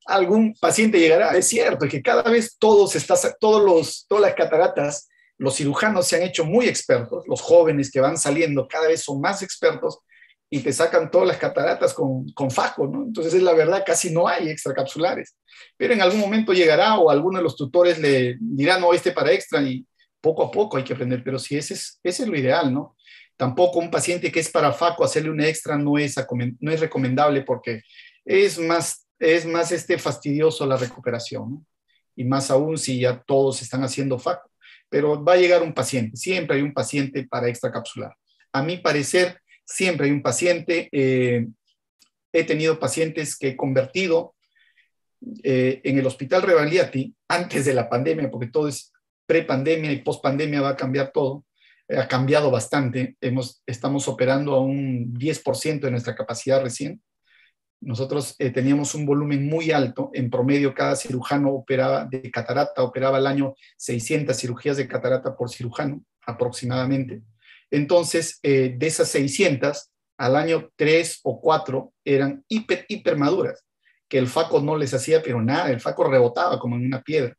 algún paciente llegará, es cierto, que cada vez todas las cataratas, los cirujanos se han hecho muy expertos, los jóvenes que van saliendo cada vez son más expertos y te sacan todas las cataratas con faco, ¿no? Entonces, es la verdad, casi no hay extracapsulares. Pero en algún momento llegará o alguno de los tutores le dirá, no, para extra, y poco a poco hay que aprender. Pero sí, ese es lo ideal, ¿no? Tampoco un paciente que es para faco, hacerle una extra no es recomendable porque es más fastidioso la recuperación, ¿no? Y más aún si ya todos están haciendo faco. Pero va a llegar un paciente, siempre hay un paciente para extracapsular. A mi parecer, siempre hay un paciente. He tenido pacientes que he convertido en el Hospital Rebagliati, antes de la pandemia, porque todo es pre-pandemia y post-pandemia, va a cambiar todo. Ha cambiado bastante. Estamos operando a un 10% de nuestra capacidad recién. Nosotros teníamos un volumen muy alto. En promedio, cada cirujano operaba al año 600 cirugías de catarata por cirujano, aproximadamente. Entonces, de esas 600, al año 3 o 4 eran hipermaduras, que el faco no les hacía, pero nada, el faco rebotaba como en una piedra.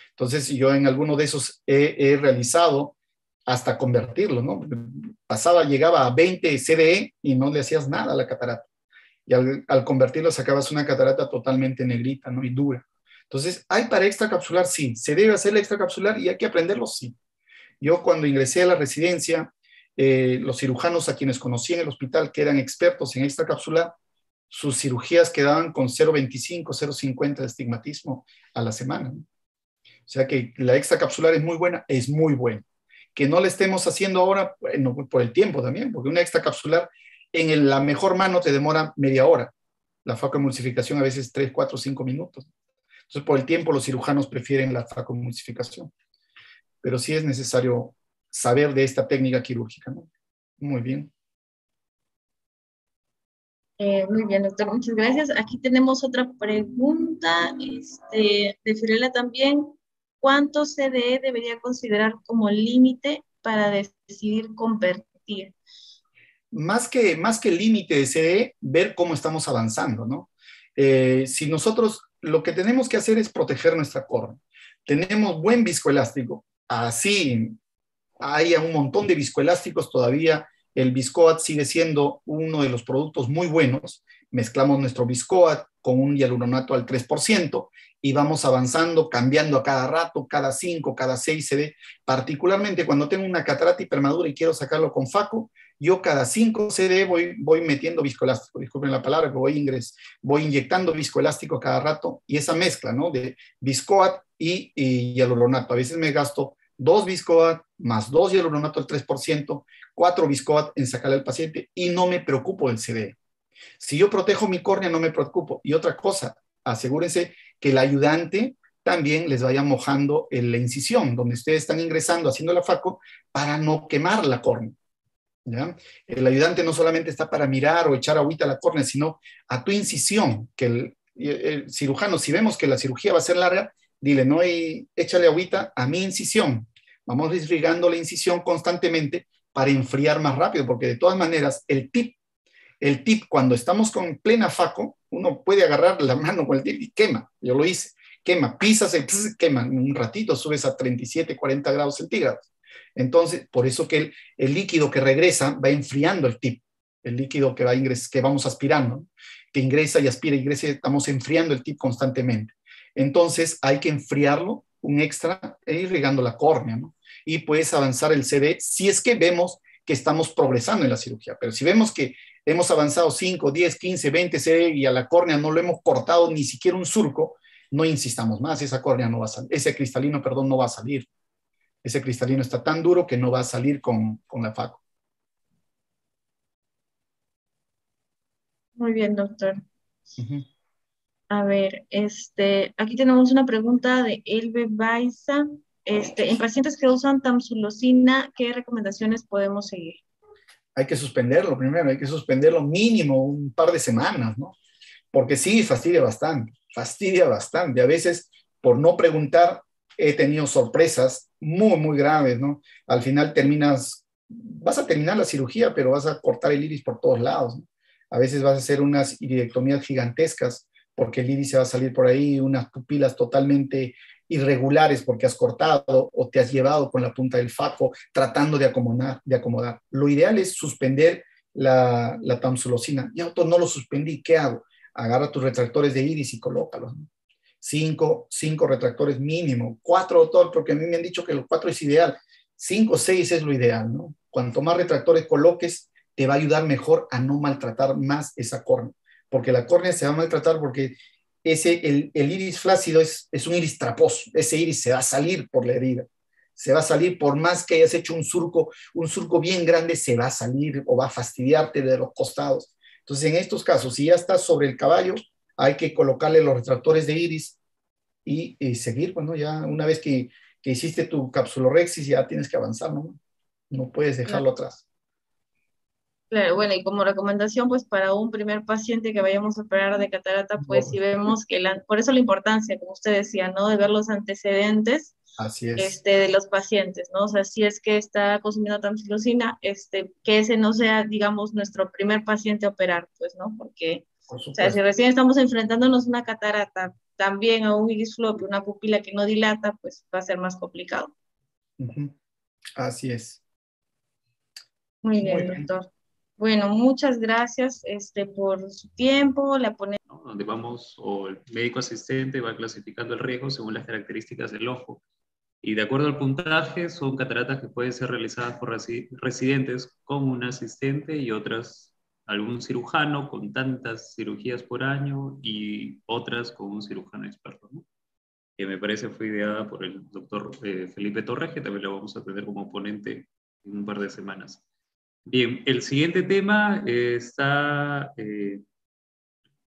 Entonces, yo en alguno de esos he realizado hasta convertirlo, ¿no? Llegaba a 20 CDE y no le hacías nada a la catarata. Y al convertirlo sacabas una catarata totalmente negrita, ¿no? Y dura. Entonces, ¿hay para extracapsular? Sí. ¿Se debe hacer la extracapsular y hay que aprenderlo? Sí. Yo cuando ingresé a la residencia, los cirujanos a quienes conocí en el hospital que eran expertos en extracapsular, sus cirugías quedaban con 0,25, 0,50 de astigmatismo a la semana, ¿no? O sea que la extracapsular es muy buena. Que no la estemos haciendo ahora, bueno, por el tiempo también, porque una extracapsular en la mejor mano te demora media hora. La facoemulsificación a veces 3, 4, 5 minutos. Entonces, por el tiempo, los cirujanos prefieren la facoemulsificación. Pero sí es necesario saber de esta técnica quirúrgica, ¿no? Muy bien. Muy bien, doctor, muchas gracias. Aquí tenemos otra pregunta de Fiorella también. ¿Cuánto CDE debería considerar como límite para decidir convertir? Más que límite de CDE, ver cómo estamos avanzando, ¿no? Si nosotros lo que tenemos que hacer es proteger nuestra córnea. Tenemos buen viscoelástico, así hay un montón de viscoelásticos todavía. El Viscoat sigue siendo uno de los productos muy buenos. Mezclamos nuestro Viscoat con un hialuronato al 3% y vamos avanzando, cambiando a cada rato, cada 5, cada 6 CD. Particularmente cuando tengo una catarata hipermadura y quiero sacarlo con faco, yo cada 5 CD voy metiendo viscoelástico. Disculpen la palabra, que voy inyectando viscoelástico cada rato, y esa mezcla, ¿no?, de Viscoat y hialuronato. A veces me gasto 2 Viscoat más 2 hialuronato al 3%, 4 Viscoat en sacarle al paciente y no me preocupo del CDE. Si yo protejo mi córnea, no me preocupo. Y otra cosa, asegúrense que el ayudante también les vaya mojando en la incisión, donde ustedes están ingresando, haciendo la faco, para no quemar la córnea, ¿ya? El ayudante no solamente está para mirar o echar agüita a la córnea, sino a tu incisión, que el cirujano, si vemos que la cirugía va a ser larga, dile, no, échale agüita a mi incisión. Vamos irrigando la incisión constantemente para enfriar más rápido, porque de todas maneras el tip El tip, cuando estamos con plena faco, uno puede agarrar la mano con el tip y quema. Yo lo hice. Quema, pisas y quema. En un ratito subes a 37, 40 grados centígrados. Entonces, por eso que el líquido que regresa va enfriando el tip. El líquido que, que vamos aspirando, que ingresa y aspira, ingresa, estamos enfriando el tip constantemente. Entonces, hay que enfriarlo un extra e ir regando la córnea, ¿no? Y puedes avanzar el CD si es que vemos que estamos progresando en la cirugía. Pero si vemos que hemos avanzado 5, 10, 15, 20 CD y a la córnea no lo hemos cortado ni siquiera un surco, no insistamos más, esa córnea no va a salir, ese cristalino, perdón, no va a salir. Ese cristalino está tan duro que no va a salir con la faco. Muy bien, doctor. A ver, aquí tenemos una pregunta de Elbe Baiza. En pacientes que usan tamsulosina, ¿qué recomendaciones podemos seguir? Hay que suspenderlo primero, hay que suspenderlo mínimo un par de semanas, ¿no? Porque sí, fastidia bastante, fastidia bastante. A veces, por no preguntar, he tenido sorpresas muy, muy graves, ¿no? Al final vas a terminar la cirugía, pero vas a cortar el iris por todos lados, ¿no? A veces vas a hacer unas iridectomías gigantescas porque el iris se va a salir por ahí, unas pupilas totalmente irregulares porque has cortado o te has llevado con la punta del faco tratando de acomodar. Lo ideal es suspender la tamsulosina. Ya no lo suspendí, ¿qué hago? Agarra tus retractores de iris y colócalos, ¿no? Cinco retractores mínimo, 4 doctor, porque a mí me han dicho que los 4 es ideal, 5, 6 es lo ideal, ¿no? Cuanto más retractores coloques, te va a ayudar mejor a no maltratar más esa córnea, porque la córnea se va a maltratar porque el iris flácido es un iris traposo, ese iris se va a salir por la herida, se va a salir por más que hayas hecho un surco bien grande, se va a salir o va a fastidiarte de los costados. Entonces, en estos casos, si ya estás sobre el caballo, hay que colocarle los retractores de iris y seguir, bueno, ya una vez que hiciste tu capsulorhexis, ya tienes que avanzar, ¿no? No puedes dejarlo atrás. Claro, bueno, y como recomendación, pues para un primer paciente que vayamos a operar de catarata, pues si vemos que, por eso la importancia, como usted decía, ¿no? De ver los antecedentes Así es. de los pacientes, ¿no? O sea, si es que está consumiendo tamsulosina, que ese no sea, digamos, nuestro primer paciente a operar, pues, ¿no? Porque, Por o sea, si supuesto. recién estamos enfrentándonos a una catarata, también a un iris floppy, una pupila que no dilata, pues va a ser más complicado. Así es. Muy Muy bien, bien. doctor. Bueno, muchas gracias por su tiempo. ¿No? Donde vamos, o el médico asistente va clasificando el riesgo según las características del ojo. Y de acuerdo al puntaje, son cataratas que pueden ser realizadas por residentes con un asistente y otras, algún cirujano con tantas cirugías por año y otras con un cirujano experto, ¿no? Que me parece fue ideada por el doctor Felipe Torres, que también lo vamos a tener como ponente en un par de semanas. Bien, el siguiente tema es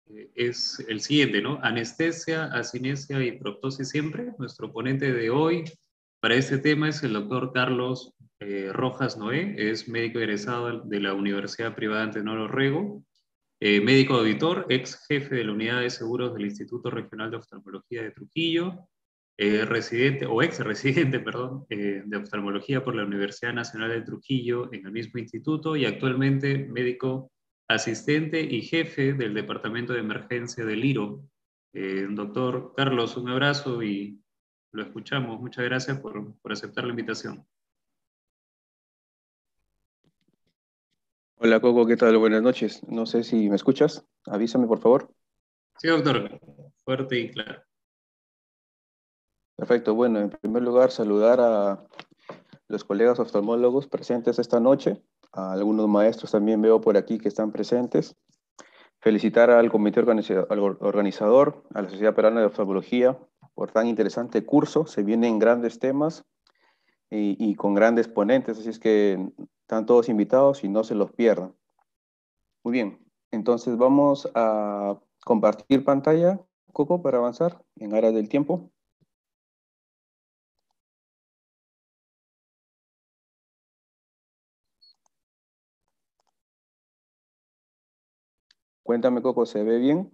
el siguiente, ¿no? Anestesia, asinesia y proptosis siempre. Nuestro ponente de hoy para este tema es el doctor Carlos Rojas Noé, es médico egresado de la Universidad Privada Antenor Orrego, médico auditor, ex jefe de la Unidad de Seguros del Instituto Regional de Oftalmología de Trujillo, residente, o ex residente, perdón, de oftalmología por la Universidad Nacional de Trujillo en el mismo instituto y actualmente médico asistente y jefe del Departamento de Emergencia del IRO. Doctor Carlos, un abrazo y lo escuchamos. Muchas gracias por aceptar la invitación. Hola Coco, ¿qué tal? Buenas noches. No sé si me escuchas. Avísame, por favor. Sí, doctor. Fuerte y claro. Perfecto. Bueno, en primer lugar, saludar a los colegas oftalmólogos presentes esta noche. A algunos maestros también veo por aquí que están presentes. Felicitar al comité organizador, a la Sociedad Peruana de Oftalmología, por tan interesante curso. Se vienen grandes temas y con grandes ponentes, así es que están todos invitados y no se los pierdan. Muy bien, entonces vamos a compartir pantalla, Coco, para avanzar en aras del tiempo. Cuéntame, Coco, ¿se ve bien?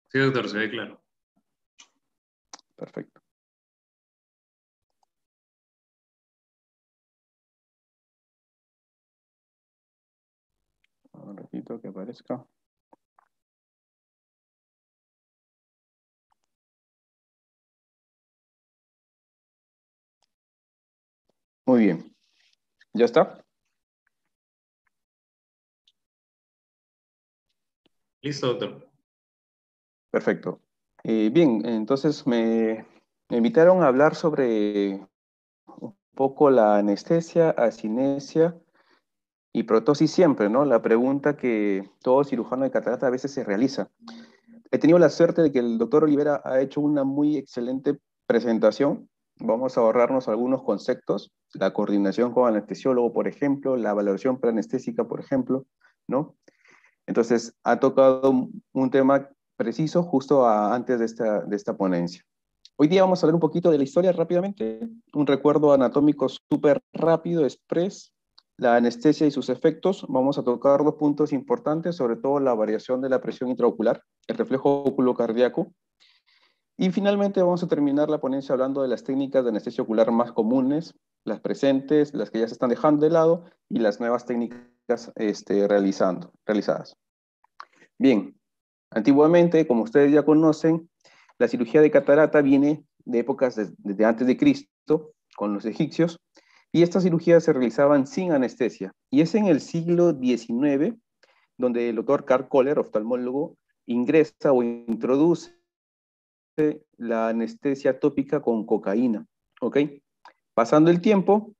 Sí, doctor, se ve claro. Perfecto. A Un ratito que aparezca. Muy bien. ¿Ya está? Listo, doctor. Perfecto. Bien, entonces me invitaron a hablar sobre un poco la anestesia, asinesia y protosis siempre, ¿no? La pregunta que todo cirujano de catarata a veces se realiza. He tenido la suerte de que el doctor Olivera ha hecho una muy excelente presentación. Vamos a ahorrarnos algunos conceptos, la coordinación con anestesiólogo, por ejemplo, la valoración preanestésica, por ejemplo, ¿no? Entonces, ha tocado un tema preciso justo antes de esta ponencia. Hoy día vamos a hablar un poquito de la historia rápidamente, un recuerdo anatómico súper rápido, express, la anestesia y sus efectos. Vamos a tocar dos puntos importantes, sobre todo la variación de la presión intraocular, el reflejo oculocardíaco. Y finalmente vamos a terminar la ponencia hablando de las técnicas de anestesia ocular más comunes, las presentes, las que ya se están dejando de lado y las nuevas técnicas realizadas. Bien, antiguamente, como ustedes ya conocen, la cirugía de catarata viene de épocas desde antes de Cristo, con los egipcios, y estas cirugías se realizaban sin anestesia. Y es en el siglo XIX donde el doctor Karl Kohler, oftalmólogo, ingresa o introduce la anestesia tópica con cocaína. ¿Ok? Pasando el tiempo,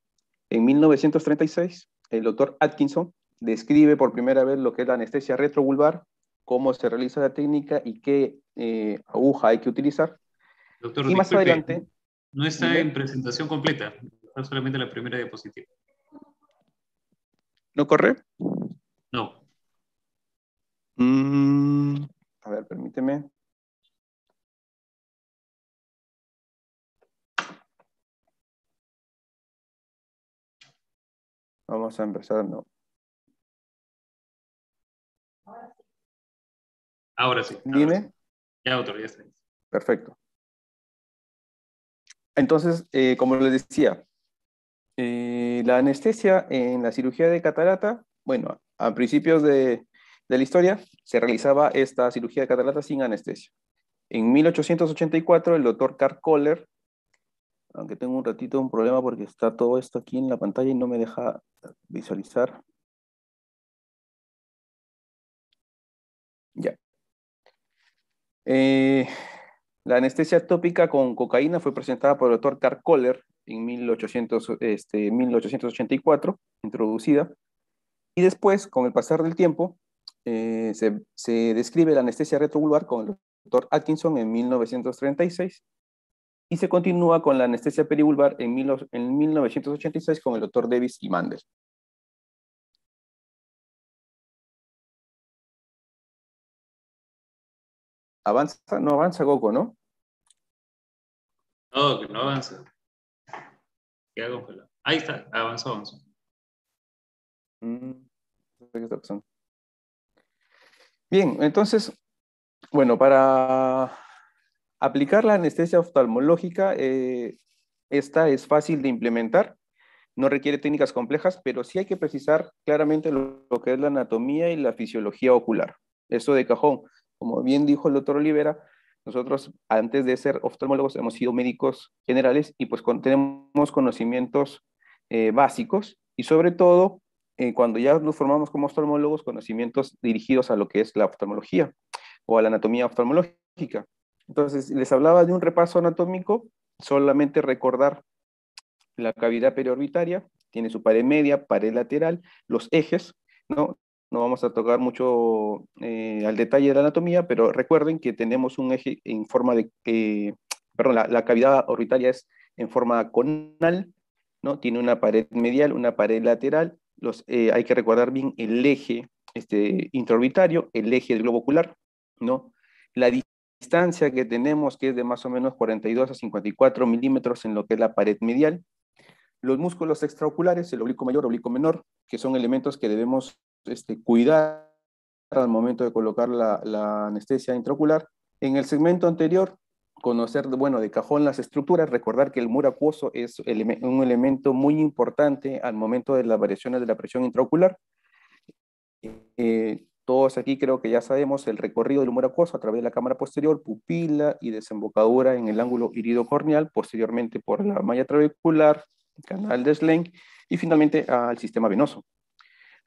en 1936, el doctor Atkinson describe por primera vez lo que es la anestesia retrovulvar, cómo se realiza la técnica y qué aguja hay que utilizar. Doctor, Y más disculpe, adelante, no está dime, en presentación completa, está solamente la primera diapositiva. ¿no corre? No. A ver, permíteme. Vamos a empezar, no. Ahora sí. Dime. Ya, doctor, ya está. Perfecto. Entonces, como les decía, la anestesia en la cirugía de catarata, bueno, a principios de la historia se realizaba esta cirugía de catarata sin anestesia. En 1884, el doctor Karl Kohler, aunque tengo un ratito un problema porque está todo esto aquí en la pantalla y no me deja visualizar. Ya. La anestesia tópica con cocaína fue presentada por el doctor Karl Kohler en 1884, introducida. Y después, con el pasar del tiempo, se describe la anestesia retrovulvar con el doctor Atkinson en 1936 y se continúa con la anestesia perivulvar en 1986 con el doctor Davis y Mandel. ¿Avanza? No avanza, Goku, ¿no? No, que no avanza. Queda congelado. Ahí está, avanzó. Bien, entonces, bueno, para aplicar la anestesia oftalmológica, esta es fácil de implementar, no requiere técnicas complejas, pero sí hay que precisar claramente lo que es la anatomía y la fisiología ocular. Eso de cajón. Como bien dijo el doctor Olivera, nosotros antes de ser oftalmólogos hemos sido médicos generales y pues tenemos conocimientos básicos y sobre todo cuando ya nos formamos como oftalmólogos, conocimientos dirigidos a lo que es la oftalmología o a la anatomía oftalmológica. Entonces, les hablaba de un repaso anatómico, solamente recordar la cavidad periorbitaria, tiene su pared media, pared lateral, los ejes, ¿no? No vamos a tocar mucho al detalle de la anatomía, pero recuerden que tenemos un eje en forma de, perdón, la cavidad orbitaria es en forma conal, ¿no? Tiene una pared medial, una pared lateral, hay que recordar bien el eje intraorbitario, el eje del globo ocular, ¿no? La distancia que tenemos, que es de más o menos 42 a 54 milímetros en lo que es la pared medial. Los músculos extraoculares, el oblicuo mayor, oblicuo menor, que son elementos que debemos cuidar al momento de colocar la anestesia intraocular. En el segmento anterior, conocer, bueno, de cajón las estructuras, recordar que el muro acuoso es un elemento muy importante al momento de las variaciones de la presión intraocular. Todos aquí creo que ya sabemos el recorrido del humor acuoso a través de la cámara posterior, pupila y desembocadura en el ángulo iridocorneal, posteriormente por la malla trabecular, canal de Schlenk y finalmente al sistema venoso.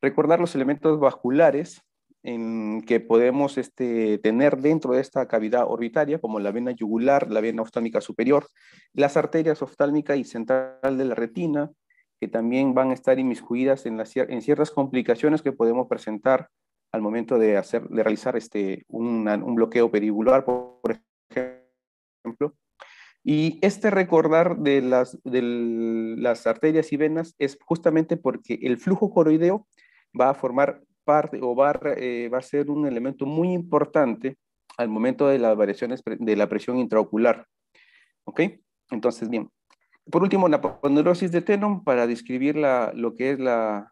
Recordar los elementos vasculares en que podemos tener dentro de esta cavidad orbitaria, como la vena yugular, la vena oftálmica superior, las arterias oftálmica y central de la retina, que también van a estar inmiscuidas en ciertas complicaciones que podemos presentar al momento de realizar un bloqueo peribular, por ejemplo. Y recordar de las arterias y venas es justamente porque el flujo coroideo va a formar parte o va a ser un elemento muy importante al momento de las variaciones de la presión intraocular. ¿Ok? Entonces, bien. Por último, la aponeurosis de Tenon para describir lo que es la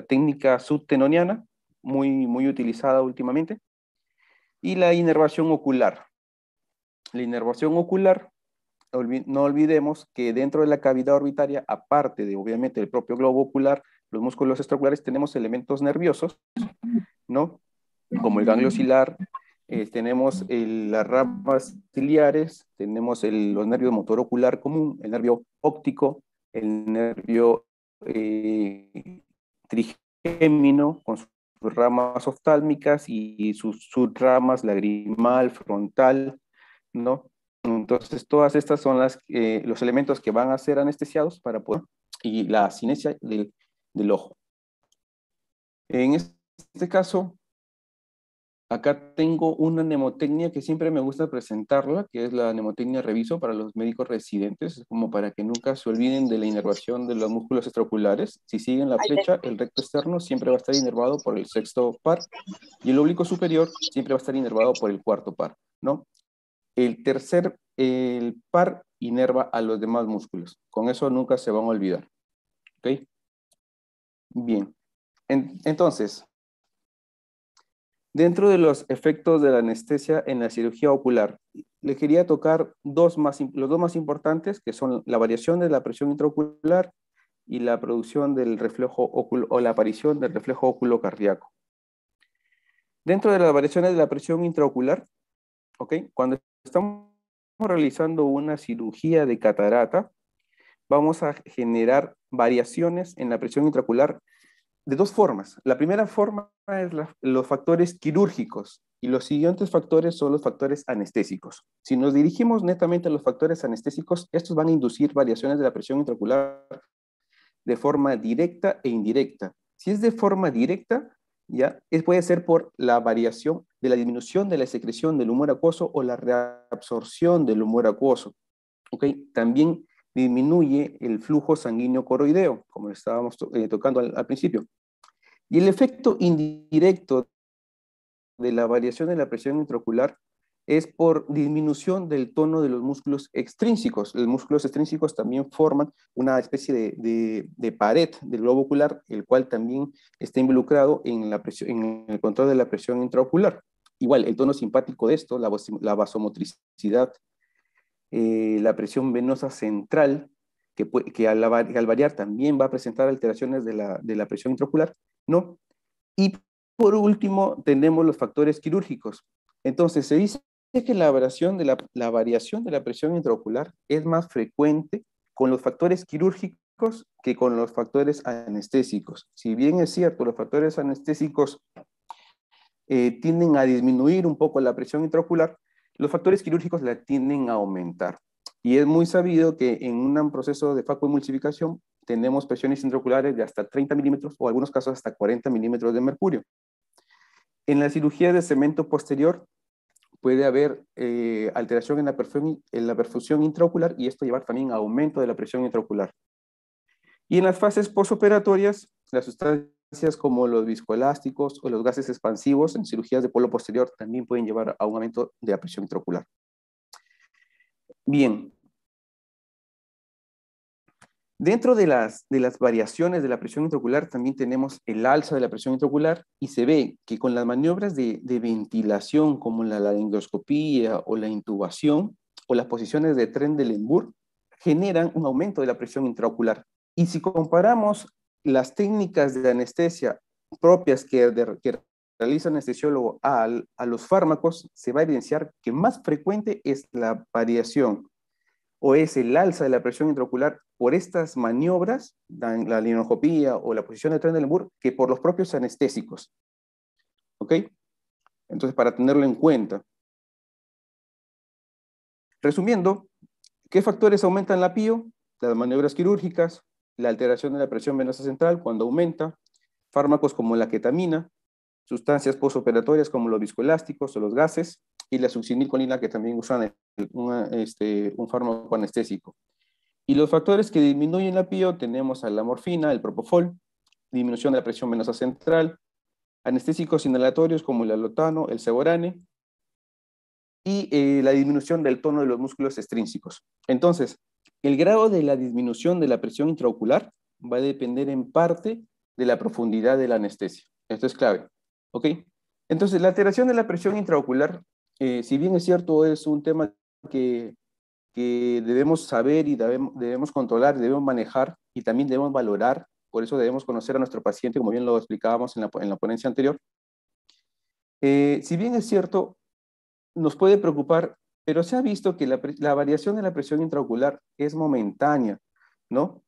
técnica subtenoniana, muy utilizada últimamente, y la inervación ocular. La inervación ocular, no olvidemos que dentro de la cavidad orbitaria, aparte de obviamente el propio globo ocular, los músculos extraoculares, tenemos elementos nerviosos, ¿no? Como el ganglio ciliar, tenemos las ramas ciliares, tenemos los nervios motor ocular común, el nervio óptico, el nervio trigémino con sus ramas oftálmicas y sus subramas lagrimal, frontal, ¿no? Entonces, todas estas son los elementos que van a ser anestesiados para poder, y la cinesia del ojo. En este caso, acá tengo una mnemotecnia que siempre me gusta presentarla, que es la mnemotecnia reviso para los médicos residentes, como para que nunca se olviden de la inervación de los músculos extraoculares. Si siguen la flecha, el recto externo siempre va a estar inervado por el sexto par, y el oblicuo superior siempre va a estar inervado por el cuarto par, ¿no? El par inerva a los demás músculos. Con eso nunca se van a olvidar. ¿Ok? Bien. Entonces, dentro de los efectos de la anestesia en la cirugía ocular, le quería tocar los dos más importantes, que son la variación de la presión intraocular y la producción del reflejo óculo, o la aparición del reflejo óculo cardíaco. Dentro de las variaciones de la presión intraocular, ¿ok? Cuando estamos realizando una cirugía de catarata, vamos a generar variaciones en la presión intraocular de dos formas. La primera forma es los factores quirúrgicos y los siguientes factores son los factores anestésicos. Si nos dirigimos netamente a los factores anestésicos, estos van a inducir variaciones de la presión intraocular de forma directa e indirecta. Si es de forma directa, ya puede ser por la variación de la disminución de la secreción del humor acuoso o la reabsorción del humor acuoso. ¿Okay? También disminuye el flujo sanguíneo coroideo, como estábamos tocando al principio. Y el efecto indirecto de la variación de la presión intraocular es por disminución del tono de los músculos extrínsecos. Los músculos extrínsecos también forman una especie de pared del globo ocular, el cual también está involucrado en el control de la presión intraocular. Igual, el tono simpático de esto, la vasomotricidad, la presión venosa central, que al variar también va a presentar alteraciones de la presión intraocular, ¿no? Y por último, tenemos los factores quirúrgicos. Entonces, se dice que la variación de la presión intraocular es más frecuente con los factores quirúrgicos que con los factores anestésicos. Si bien es cierto, los factores anestésicos tienden a disminuir un poco la presión intraocular, los factores quirúrgicos la tienden a aumentar. Y es muy sabido que en un proceso de facoemulsificación tenemos presiones intraoculares de hasta 30 milímetros o en algunos casos hasta 40 milímetros de mercurio. En la cirugía de cemento posterior puede haber alteración en la perfusión intraocular y esto lleva también a aumento de la presión intraocular. Y en las fases postoperatorias, las sustancias como los viscoelásticos o los gases expansivos en cirugías de polo posterior también pueden llevar a un aumento de la presión intraocular. Bien. Dentro de las variaciones de la presión intraocular también tenemos el alza de la presión intraocular y se ve que con las maniobras de ventilación como la laringoscopía o la intubación o las posiciones de Trendelenburg generan un aumento de la presión intraocular. Y si comparamos las técnicas de anestesia propias que realiza el anestesiólogo a los fármacos, se va a evidenciar que más frecuente es la variación o es el alza de la presión intraocular por estas maniobras, la linojopía o la posición de Trendelenburg, que por los propios anestésicos. ¿Ok? Entonces, para tenerlo en cuenta. Resumiendo, ¿qué factores aumentan la PIO? Las maniobras quirúrgicas, la alteración de la presión venosa central cuando aumenta, fármacos como la ketamina, sustancias posoperatorias como los viscoelásticos o los gases, y la succinilcolina, que también usan un fármaco anestésico. Y los factores que disminuyen la PIO tenemos a la morfina, el propofol, disminución de la presión venosa central, anestésicos inhalatorios como el alotano, el ceborane, y la disminución del tono de los músculos extrínsecos. Entonces, el grado de la disminución de la presión intraocular va a depender en parte de la profundidad de la anestesia. Esto es clave. ¿Ok? Entonces, la alteración de la presión intraocular, si bien es cierto, es un tema que debemos saber y debemos controlar, debemos manejar y también debemos valorar. Por eso debemos conocer a nuestro paciente, como bien lo explicábamos en la ponencia anterior. Si bien es cierto, nos puede preocupar, pero se ha visto que la variación de la presión intraocular es momentánea, ¿no?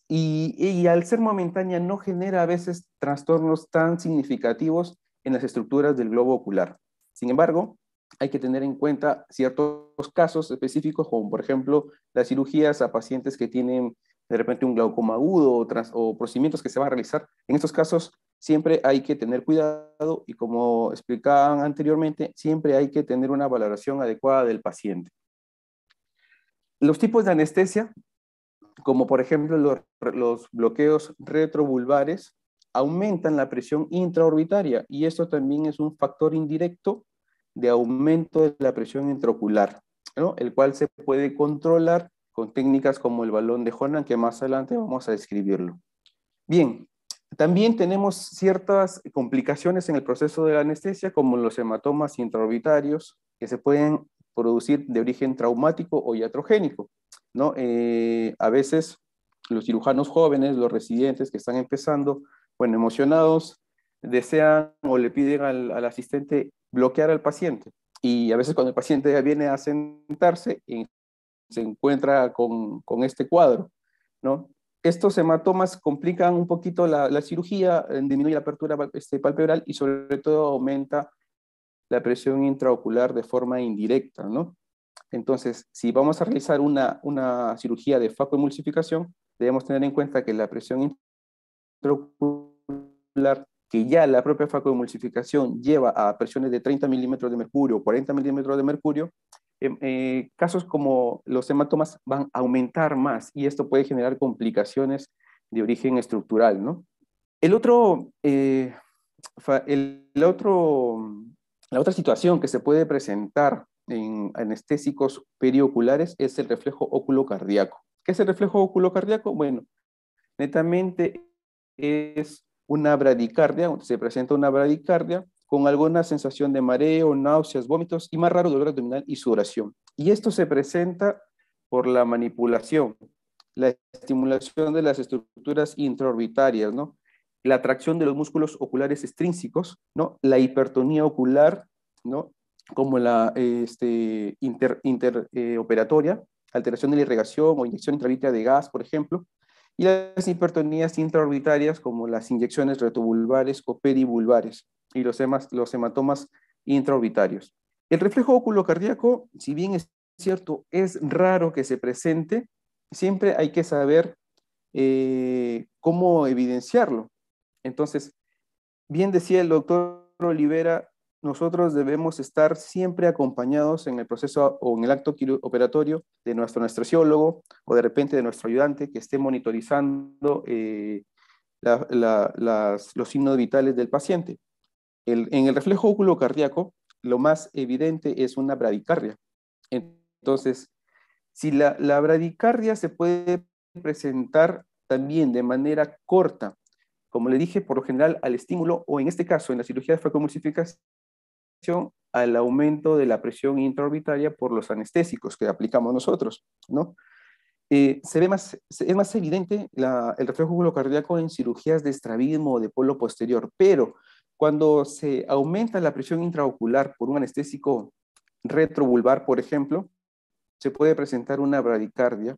Y al ser momentánea no genera a veces trastornos tan significativos en las estructuras del globo ocular. Sin embargo, hay que tener en cuenta ciertos casos específicos, como por ejemplo las cirugías a pacientes que tienen de repente un glaucoma agudo o procedimientos que se van a realizar. En estos casos siempre hay que tener cuidado y, como explicaban anteriormente, siempre hay que tener una valoración adecuada del paciente. Los tipos de anestesia, como por ejemplo los bloqueos retrovulvares, aumentan la presión intraorbitaria, y esto también es un factor indirecto de aumento de la presión intraocular, ¿no? El cual se puede controlar con técnicas como el balón de Honan, que más adelante vamos a describirlo. Bien, también tenemos ciertas complicaciones en el proceso de la anestesia, como los hematomas intraorbitarios, que se pueden producir de origen traumático o iatrogénico, ¿no? A veces los cirujanos jóvenes, los residentes que están empezando, bueno, emocionados, desean o le piden al asistente bloquear al paciente. Y a veces cuando el paciente ya viene a sentarse, se encuentra con este cuadro, ¿no? Estos hematomas complican un poquito la cirugía, disminuye la apertura palpebral y sobre todo aumenta la presión intraocular de forma indirecta, ¿no? Entonces, si vamos a realizar una cirugía de facoemulsificación, debemos tener en cuenta que la presión intraocular, que ya la propia facoemulsificación lleva a presiones de 30 milímetros de mercurio o 40 milímetros de mercurio, casos como los hematomas van a aumentar más, y esto puede generar complicaciones de origen estructural, ¿no? La otra situación que se puede presentar en anestésicos perioculares es el reflejo oculocardíaco. ¿Qué es el reflejo oculocardíaco? Bueno, netamente es una bradicardia, se presenta una bradicardia con alguna sensación de mareo, náuseas, vómitos y, más raro, dolor abdominal y sudoración. Y esto se presenta por la manipulación, la estimulación de las estructuras intraorbitarias, ¿no? La atracción de los músculos oculares extrínsecos, ¿no? La hipertonía ocular, ¿no? Como la interoperatoria, alteración de la irrigación o inyección intravítrea de gas, por ejemplo, y las hipertonías intraorbitarias como las inyecciones retrovulvares o perivulvares y los hematomas intraorbitarios. El reflejo oculocardíaco, si bien es cierto, es raro que se presente, siempre hay que saber cómo evidenciarlo. Entonces, bien decía el doctor Olivera, nosotros debemos estar siempre acompañados en el proceso o en el acto operatorio de nuestro anestesiólogo o de repente de nuestro ayudante que esté monitorizando los signos vitales del paciente. En el reflejo oculocardíaco, lo más evidente es una bradicardia. Entonces, si la bradicardia se puede presentar también de manera corta, como le dije, por lo general al estímulo, o en este caso, en la cirugía de facoemulsificación, al aumento de la presión intraorbitaria por los anestésicos que aplicamos nosotros, ¿no? es más evidente el reflejo oculocardíaco en cirugías de estrabismo o de polo posterior, pero cuando se aumenta la presión intraocular por un anestésico retrovulvar, por ejemplo, se puede presentar una bradicardia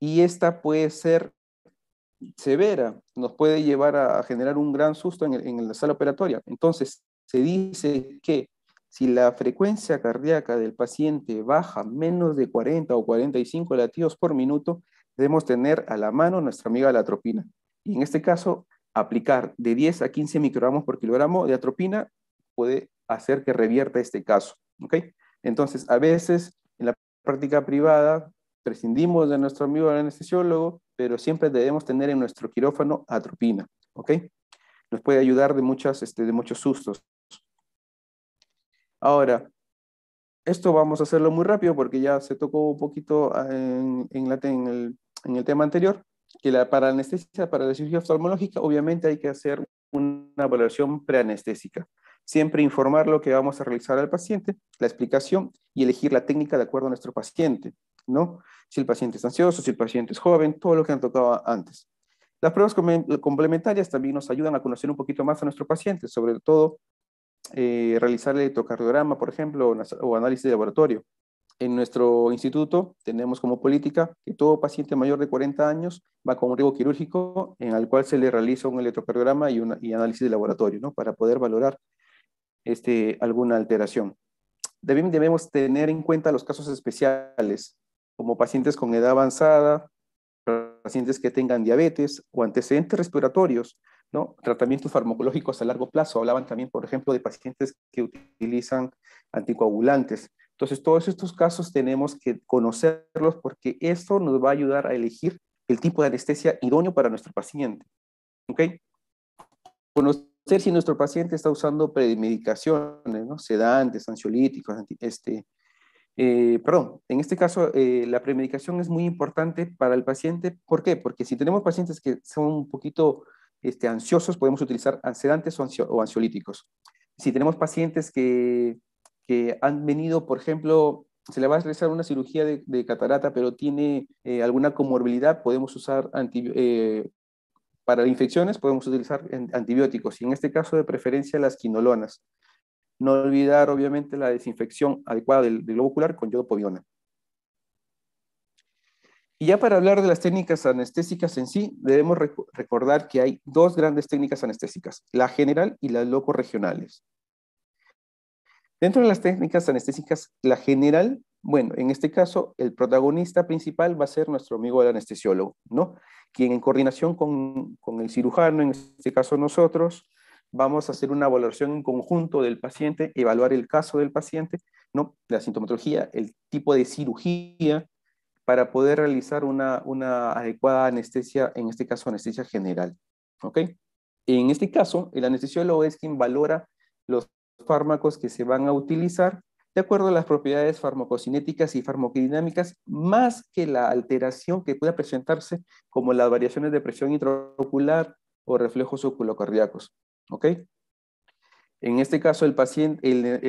y esta puede ser severa, nos puede llevar a generar un gran susto en la sala operatoria. Entonces, se dice que si la frecuencia cardíaca del paciente baja menos de 40 o 45 latidos por minuto, debemos tener a la mano nuestra amiga la atropina. Y en este caso, aplicar de 10 a 15 microgramos por kilogramo de atropina puede hacer que revierta este caso. ¿Ok? Entonces, a veces en la práctica privada prescindimos de nuestro amigo el anestesiólogo, pero siempre debemos tener en nuestro quirófano atropina. ¿Ok? Nos puede ayudar de muchos sustos. Ahora, esto vamos a hacerlo muy rápido porque ya se tocó un poquito en el tema anterior, que para anestesia, para la cirugía oftalmológica, obviamente hay que hacer una valoración preanestésica. Siempre informar lo que vamos a realizar al paciente, la explicación y elegir la técnica de acuerdo a nuestro paciente, ¿no? Si el paciente es ansioso, si el paciente es joven, todo lo que han tocado antes. Las pruebas complementarias también nos ayudan a conocer un poquito más a nuestro paciente, sobre todo realizar el electrocardiograma, por ejemplo, o análisis de laboratorio. En nuestro instituto tenemos como política que todo paciente mayor de 40 años va con un riesgo quirúrgico en el cual se le realiza un electrocardiograma y análisis de laboratorio, ¿no? Para poder valorar alguna alteración. Debemos tener en cuenta los casos especiales, como pacientes con edad avanzada, pacientes que tengan diabetes o antecedentes respiratorios, ¿no? Tratamientos farmacológicos a largo plazo. Hablaban también, por ejemplo, de pacientes que utilizan anticoagulantes. Entonces, todos estos casos tenemos que conocerlos porque esto nos va a ayudar a elegir el tipo de anestesia idóneo para nuestro paciente. ¿Ok? Conocer si nuestro paciente está usando premedicaciones, ¿no? Sedantes, ansiolíticos, en este caso, la premedicación es muy importante para el paciente. ¿Por qué? Porque si tenemos pacientes que son un poquito ansiosos, podemos utilizar sedantes o ansiolíticos. Si tenemos pacientes que han venido, por ejemplo, se le va a realizar una cirugía de catarata, pero tiene alguna comorbilidad, podemos usar para infecciones, podemos utilizar antibióticos, y en este caso de preferencia las quinolonas. No olvidar, obviamente, la desinfección adecuada del globo ocular con yodopovidona. Y ya para hablar de las técnicas anestésicas en sí, debemos recordar que hay dos grandes técnicas anestésicas, la general y las locorregionales. Dentro de las técnicas anestésicas, la general, bueno, en este caso, el protagonista principal va a ser nuestro amigo el anestesiólogo, ¿no? Quien en coordinación con el cirujano, en este caso nosotros, vamos a hacer una valoración en conjunto del paciente, evaluar el caso del paciente, ¿no? La sintomatología, el tipo de cirugía, para poder realizar una adecuada anestesia, en este caso anestesia general. ¿Ok? En este caso, el anestesiólogo es quien valora los fármacos que se van a utilizar de acuerdo a las propiedades farmacocinéticas y farmacodinámicas, más que la alteración que pueda presentarse como las variaciones de presión intraocular o reflejos oculocardíacos. ¿Ok? En este caso, el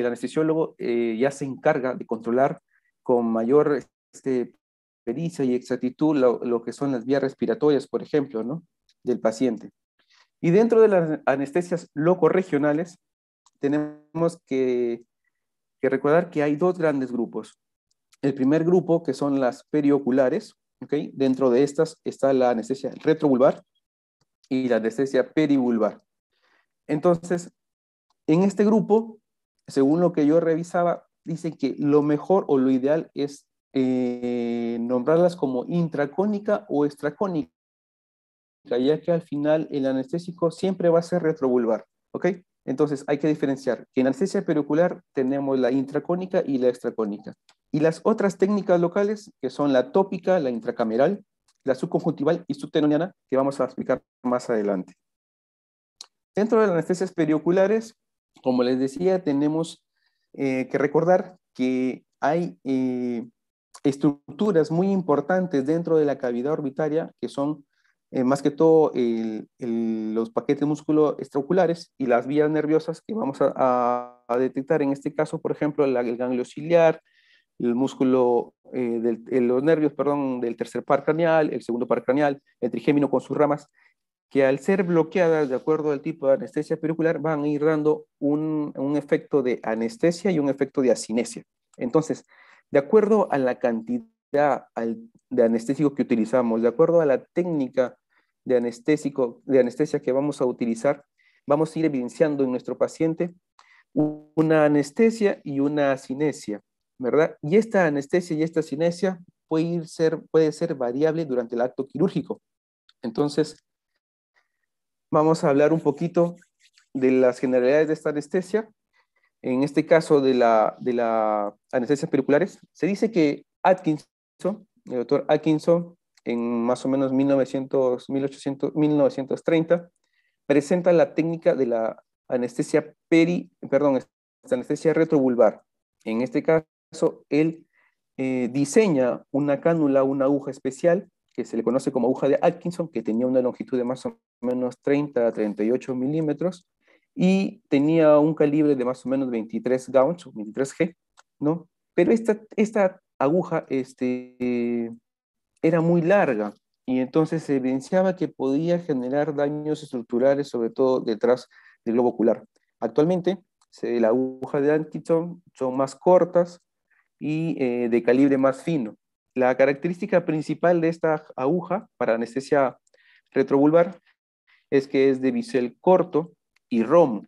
anestesiólogo ya se encarga de controlar con mayor pericia y exactitud lo que son las vías respiratorias, por ejemplo, ¿no? Del paciente. Y dentro de las anestesias locorregionales, tenemos que recordar que hay dos grandes grupos. El primer grupo, que son las perioculares, ¿ok? Dentro de estas está la anestesia retrovulvar y la anestesia perivulvar. Entonces, en este grupo, según lo que yo revisaba, dicen que lo mejor o lo ideal es nombrarlas como intracónica o extracónica, ya que al final el anestésico siempre va a ser retrovulvar, ¿ok? Entonces hay que diferenciar que en anestesia periocular tenemos la intracónica y la extracónica. Y las otras técnicas locales, que son la tópica, la intracameral, la subconjuntival y subtenoniana, que vamos a explicar más adelante. Dentro de las anestesias perioculares, como les decía, tenemos que recordar que hay estructuras muy importantes dentro de la cavidad orbitaria, que son más que todo los paquetes músculo extraoculares y las vías nerviosas que vamos a detectar en este caso, por ejemplo, el ganglio ciliar el músculo, los nervios, perdón, del tercer par craneal, el segundo par craneal, el trigémino con sus ramas, que al ser bloqueadas de acuerdo al tipo de anestesia pericular van a ir dando un efecto de anestesia y un efecto de asinesia. Entonces, de acuerdo a la cantidad de anestésico que utilizamos, de acuerdo a la técnica de anestesia que vamos a utilizar, vamos a ir evidenciando en nuestro paciente una anestesia y una asinesia, ¿verdad? Y esta anestesia y esta asinesia puede ser variable durante el acto quirúrgico. Entonces, vamos a hablar un poquito de las generalidades de esta anestesia. En este caso de la anestesias periculares, se dice que el doctor Atkinson, en más o menos 1930, presenta la técnica de la anestesia anestesia retrovulvar. En este caso, él diseña una cánula, una aguja especial, que se le conoce como aguja de Atkinson, que tenía una longitud de más o menos 30 a 38 milímetros, y tenía un calibre de más o menos 23 gauge, o 23G, ¿no? Pero esta aguja era muy larga, y entonces se evidenciaba que podía generar daños estructurales, sobre todo detrás del globo ocular. Actualmente, la aguja de Atkinson son más cortas y de calibre más fino. La característica principal de esta aguja para anestesia retrovulvar es que es de bisel corto y romo.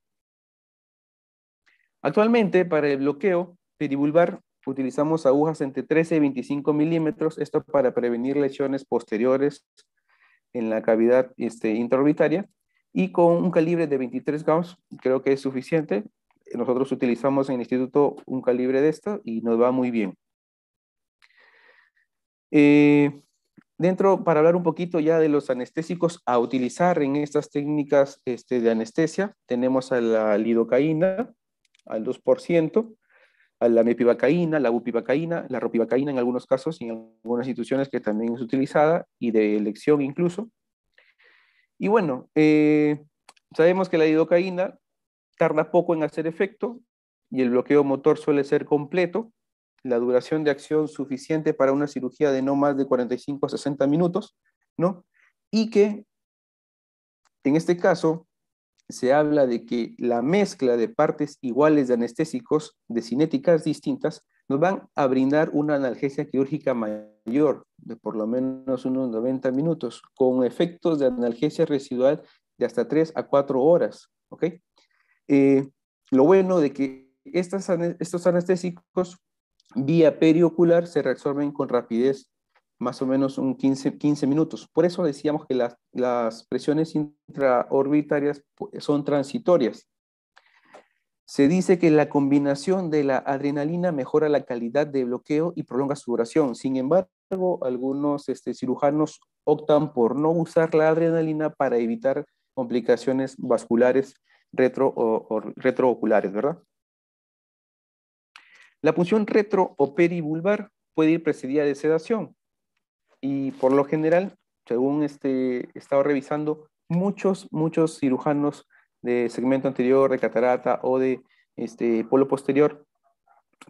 Actualmente, para el bloqueo perivulvar, utilizamos agujas entre 13 y 25 milímetros, esto para prevenir lesiones posteriores en la cavidad intraorbitaria, y con un calibre de 23 gauss, creo que es suficiente. Nosotros utilizamos en el instituto un calibre de esto y nos va muy bien. Para hablar un poquito ya de los anestésicos a utilizar en estas técnicas de anestesia, tenemos a la lidocaína al 2%, a la mepivacaína, la bupivacaína, la ropivacaína en algunos casos y en algunas instituciones que también es utilizada y de elección incluso. Y bueno, sabemos que la lidocaína tarda poco en hacer efecto y el bloqueo motor suele ser completo. La duración de acción suficiente para una cirugía de no más de 45 a 60 minutos, ¿no? Y que en este caso se habla de que la mezcla de partes iguales de anestésicos de cinéticas distintas nos van a brindar una analgesia quirúrgica mayor de por lo menos unos 90 minutos, con efectos de analgesia residual de hasta 3 a 4 horas, ¿ok? Lo bueno de que estos anestésicos vía periocular se reabsorben con rapidez, más o menos un 15 minutos. Por eso decíamos que las presiones intraorbitarias son transitorias. Se dice que la combinación de la adrenalina mejora la calidad de bloqueo y prolonga su duración. Sin embargo, algunos cirujanos optan por no usar la adrenalina para evitar complicaciones vasculares retrooculares, ¿verdad? La punción retro o perivulvar puede ir precedida de sedación y por lo general, según he estado revisando, muchos cirujanos de segmento anterior, de catarata o de polo posterior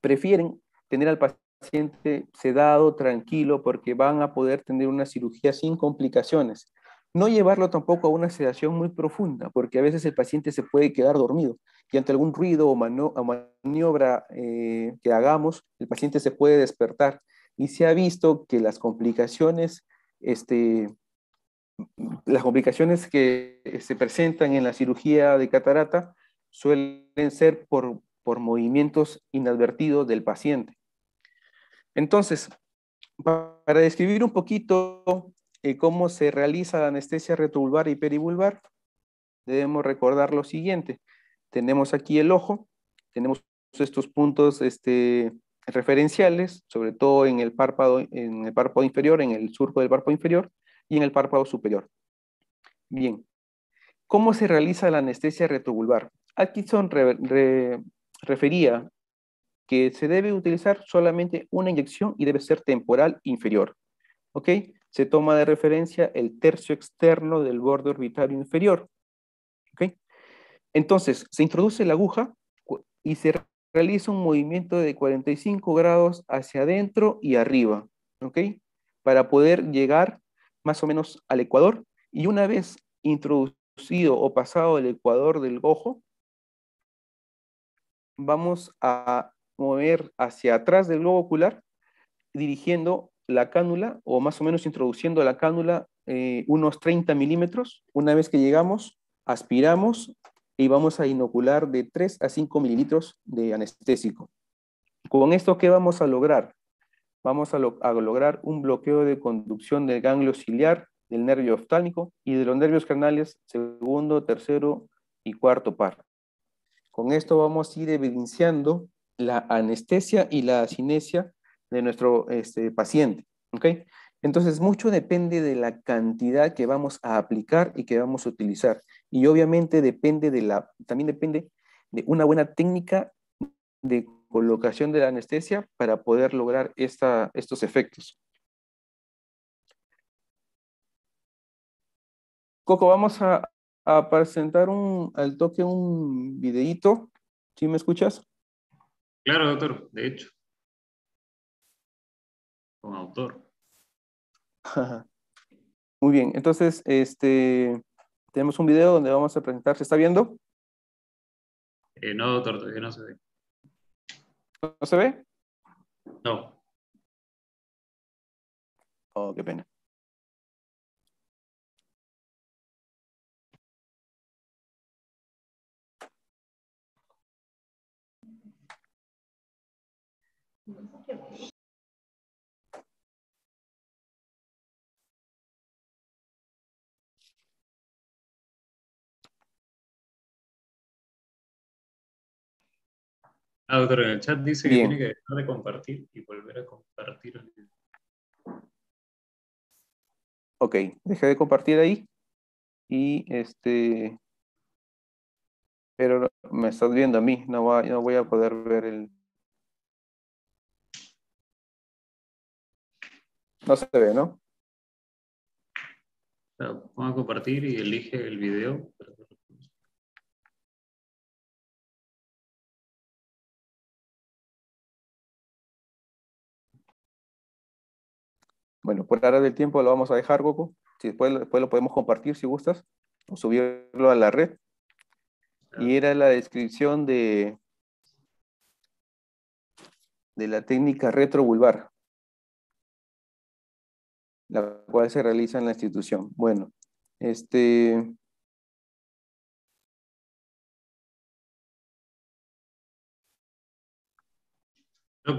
prefieren tener al paciente sedado, tranquilo, porque van a poder tener una cirugía sin complicaciones. No llevarlo tampoco a una sedación muy profunda, porque a veces el paciente se puede quedar dormido y ante algún ruido o maniobra que hagamos, el paciente se puede despertar. Y se ha visto que las complicaciones que se presentan en la cirugía de catarata suelen ser por movimientos inadvertidos del paciente. Entonces, para describir un poquito cómo se realiza la anestesia retrovulvar y perivulvar, debemos recordar lo siguiente. Tenemos aquí el ojo, tenemos estos puntos referenciales, sobre todo en el párpado inferior, en el surco del párpado inferior y en el párpado superior. Bien, ¿cómo se realiza la anestesia retrovulvar? Atkinson refería que se debe utilizar solamente una inyección y debe ser temporal inferior. ¿Ok? Se toma de referencia el tercio externo del borde orbitario inferior. ¿Ok? Entonces, se introduce la aguja y se realiza un movimiento de 45 grados hacia adentro y arriba, ¿ok? Para poder llegar más o menos al ecuador, y una vez introducido o pasado el ecuador del ojo, vamos a mover hacia atrás del globo ocular, dirigiendo la cánula, o más o menos introduciendo la cánula unos 30 milímetros. Una vez que llegamos, aspiramos y vamos a inocular de 3 a 5 mililitros de anestésico. Con esto, ¿qué vamos a lograr? Vamos a lograr un bloqueo de conducción del ganglio ciliar, del nervio oftálmico y de los nervios craneales segundo, tercero y cuarto par. Con esto vamos a ir evidenciando la anestesia y la asinesia de nuestro paciente, ¿ok? Entonces, mucho depende de la cantidad que vamos a aplicar y que vamos a utilizar. Y obviamente también depende de una buena técnica de colocación de la anestesia para poder lograr estos efectos. Coco, vamos a presentar al toque un videíto. ¿Sí me escuchas? Claro, doctor, de hecho. Con autor. Muy bien, entonces tenemos un video donde vamos a presentar. ¿Se está viendo? No, doctor, todavía no se ve. ¿No se ve? No. Oh, qué pena. Ah, doctor, en el chat dice que tiene Bien. que dejar de compartir y volver a compartir el video. Ok, dejé de compartir ahí. Y pero me estás viendo a mí, no voy a poder ver el... No se ve, ¿no? O sea, ponga a compartir y elige el video. Bueno, por ahora del tiempo lo vamos a dejar, Goku. Si después lo podemos compartir si gustas, o subirlo a la red. Y era la descripción de la técnica retrovulvar, la cual se realiza en la institución. Bueno,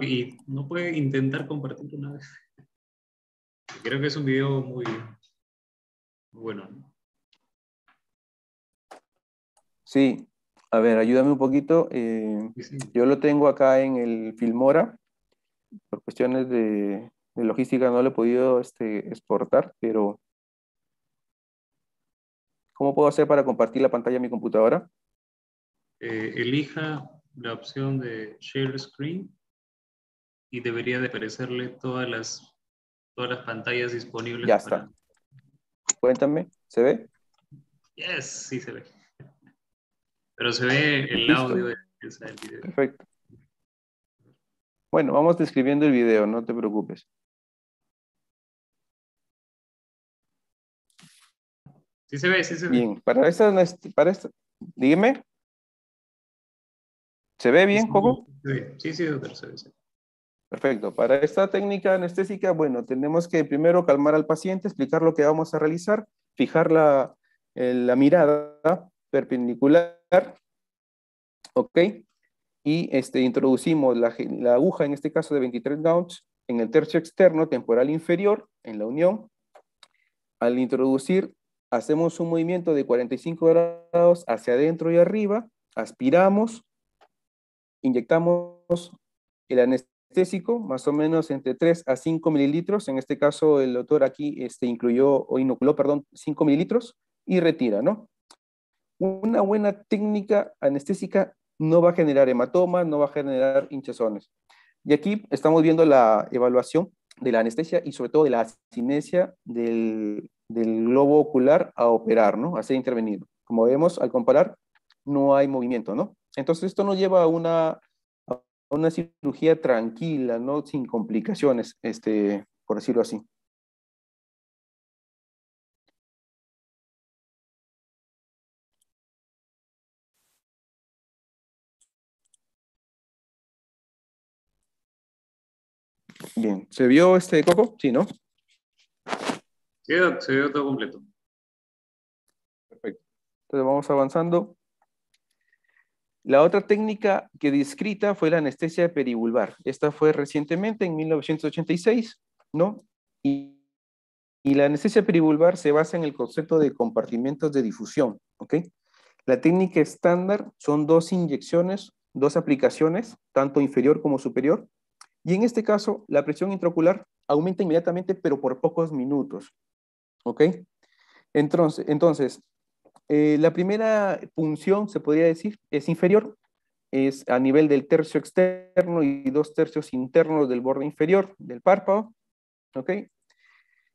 Y no puede intentar compartir una vez. Creo que es un video muy bueno, ¿no? Sí, a ver, ayúdame un poquito. Sí. Yo lo tengo acá en el Filmora. Por cuestiones de logística no lo he podido exportar, pero ¿cómo puedo hacer para compartir la pantalla en mi computadora? Elija la opción de Share Screen y debería de aparecerle todas las pantallas disponibles. Ya está. Cuéntame, ¿se ve? Yes, sí se ve. Pero se ve el ¿Listo? audio del video. Perfecto. Bueno, vamos describiendo el video, no te preocupes. Sí se ve, sí se ve. Bien, para esta, dígame. ¿Se ve bien, Coco? Sí, doctor, se ve. Perfecto. Para esta técnica anestésica, bueno, tenemos que primero calmar al paciente, explicar lo que vamos a realizar, fijar la mirada perpendicular, ¿ok? Y introducimos la aguja, en este caso de 23 gauge, en el tercio externo temporal inferior, en la unión. Al introducir, hacemos un movimiento de 45 grados hacia adentro y arriba, aspiramos, inyectamos el anestésico, más o menos entre 3 a 5 mililitros. En este caso, el doctor aquí inoculó, 5 mililitros y retira, ¿no? Una buena técnica anestésica no va a generar hematomas, no va a generar hinchazones. Y aquí estamos viendo la evaluación de la anestesia y sobre todo de la asinesia del globo ocular a operar, ¿no? A ser intervenido. Como vemos, al comparar, no hay movimiento, ¿no? Entonces esto nos lleva a una cirugía tranquila, ¿no? Sin complicaciones, por decirlo así. Bien, ¿se vio Coco? Sí, ¿no? Sí, Doc, se vio todo completo. Perfecto. Entonces vamos avanzando. La otra técnica que descrita fue la anestesia perivulvar. Esta fue recientemente, en 1986, ¿no? Y la anestesia perivulvar se basa en el concepto de compartimentos de difusión, ¿ok? La técnica estándar son 2 inyecciones, 2 aplicaciones, tanto inferior como superior, y en este caso la presión intraocular aumenta inmediatamente, pero por pocos minutos, ¿ok? Entonces la primera punción, se podría decir, es inferior, es a nivel del tercio externo y 2 tercios internos del borde inferior del párpado, ¿ok?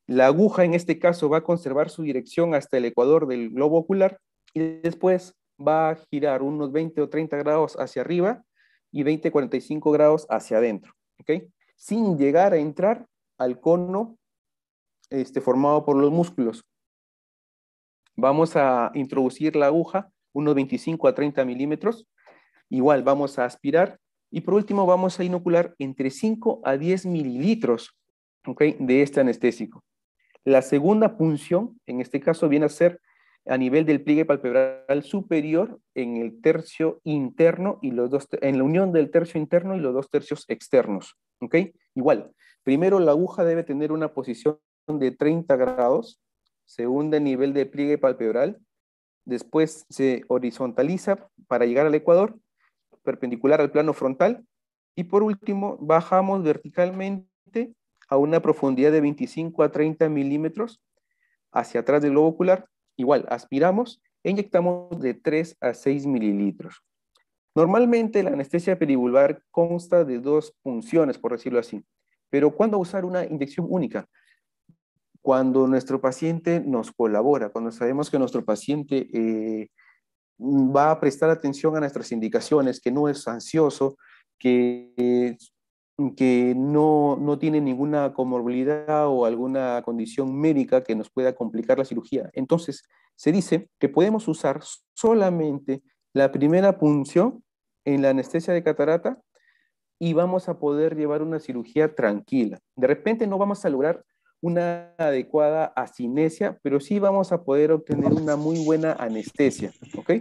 La aguja en este caso va a conservar su dirección hasta el ecuador del globo ocular y después va a girar unos 20 o 30 grados hacia arriba y 20 45 grados hacia adentro, ¿ok? Sin llegar a entrar al cono formado por los músculos. Vamos a introducir la aguja unos 25 a 30 milímetros. Igual vamos a aspirar y por último vamos a inocular entre 5 a 10 mililitros, ¿ok? De este anestésico. La segunda punción, en este caso, viene a ser a nivel del pliegue palpebral superior en el tercio interno y en la unión del tercio interno y los 2 tercios externos, ¿ok? Igual, primero la aguja debe tener una posición de 30 grados, segunda nivel de pliegue palpebral, después se horizontaliza para llegar al ecuador, perpendicular al plano frontal, y por último bajamos verticalmente a una profundidad de 25 a 30 milímetros hacia atrás del globo ocular. Igual, aspiramos e inyectamos de 3 a 6 mililitros. Normalmente la anestesia perivulvar consta de 2 punciones, por decirlo así. Pero ¿cuándo usar una inyección única? Cuando nuestro paciente nos colabora, cuando sabemos que nuestro paciente va a prestar atención a nuestras indicaciones, que no es ansioso, que no tiene ninguna comorbilidad o alguna condición médica que nos pueda complicar la cirugía. Entonces, se dice que podemos usar solamente la primera punción en la anestesia de catarata y vamos a poder llevar una cirugía tranquila. De repente no vamos a lograr una adecuada asinesia, pero sí vamos a poder obtener una muy buena anestesia, ¿ok?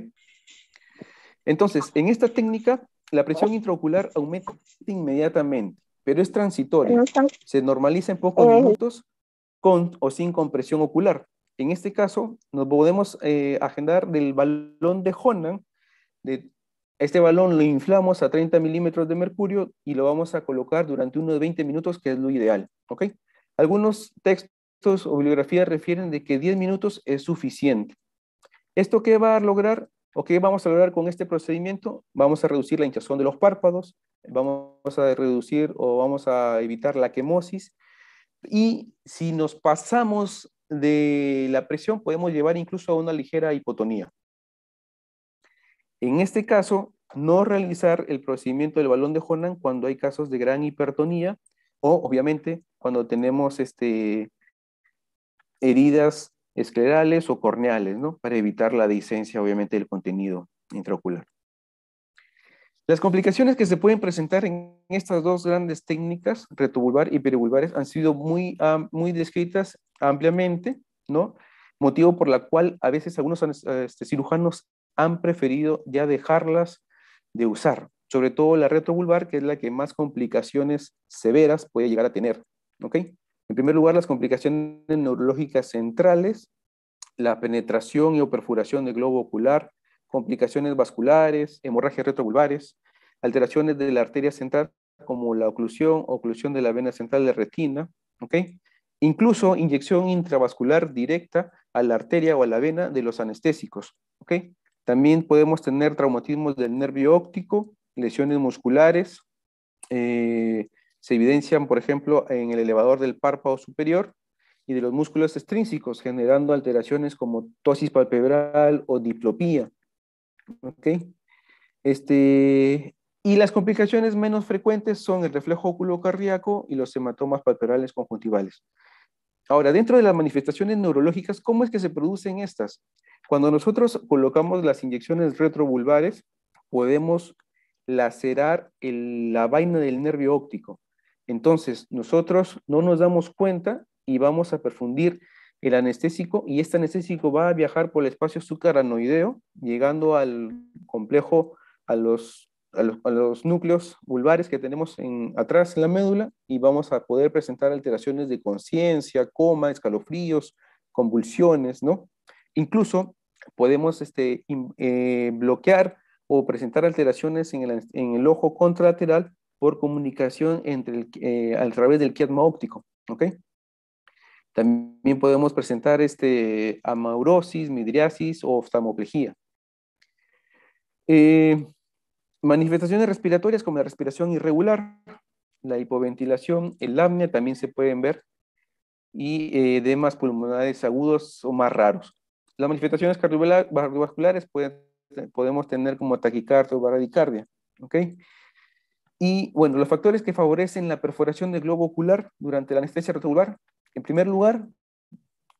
Entonces, en esta técnica, la presión intraocular aumenta inmediatamente, pero es transitoria. Se normaliza en pocos minutos con o sin compresión ocular. En este caso, nos podemos agendar del balón de Honan. Este balón lo inflamos a 30 milímetros de mercurio y lo vamos a colocar durante unos 20 minutos, que es lo ideal, ¿ok? Algunos textos o bibliografías refieren de que 10 minutos es suficiente. ¿Esto qué va a lograr? ¿O qué vamos a lograr con este procedimiento? Vamos a reducir la hinchazón de los párpados, vamos a reducir o vamos a evitar la quemosis, y si nos pasamos de la presión, podemos llevar incluso a una ligera hipotonía. En este caso, no realizar el procedimiento del balón de Honan cuando hay casos de gran hipertonía o, obviamente, cuando tenemos heridas esclerales o corneales, ¿no? Para evitar la dehiscencia, obviamente, del contenido intraocular. Las complicaciones que se pueden presentar en estas 2 grandes técnicas, retrovulvar y perivulvares, han sido muy descritas ampliamente, ¿no? Motivo por la cual a veces algunos cirujanos han preferido ya dejarlas de usar, sobre todo la retrovulvar, que es la que más complicaciones severas puede llegar a tener, ¿ok? En primer lugar, las complicaciones neurológicas centrales, la penetración o perforación del globo ocular, complicaciones vasculares, hemorragias retrovulvares, alteraciones de la arteria central como la oclusión de la vena central de retina, ¿ok? Incluso inyección intravascular directa a la arteria o a la vena de los anestésicos, ¿ok? También podemos tener traumatismos del nervio óptico, lesiones musculares, se evidencian, por ejemplo, en el elevador del párpado superior y de los músculos extrínsecos, generando alteraciones como ptosis palpebral o diplopía. ¿Ok? Y las complicaciones menos frecuentes son el reflejo oculocardíaco y los hematomas palpebrales conjuntivales. Ahora, dentro de las manifestaciones neurológicas, ¿cómo es que se producen estas? Cuando nosotros colocamos las inyecciones retrovulvares, podemos lacerar la vaina del nervio óptico. Entonces, nosotros no nos damos cuenta y vamos a perfundir el anestésico, y este anestésico va a viajar por el espacio subaracnoideo, llegando al complejo, a los núcleos vulvares que tenemos atrás en la médula, y vamos a poder presentar alteraciones de conciencia, coma, escalofríos, convulsiones, ¿no? Incluso podemos bloquear o presentar alteraciones en el ojo contralateral por comunicación a través del quiasma óptico, ¿ok? También podemos presentar amaurosis, midriasis o oftalmoplegia. Manifestaciones respiratorias como la respiración irregular, la hipoventilación, el apnea también se pueden ver, y edemas pulmonares agudos o más raros. Las manifestaciones cardiovasculares podemos tener como taquicardia o bradicardia, ¿ok? Y bueno, los factores que favorecen la perforación del globo ocular durante la anestesia retrovulvar: en primer lugar,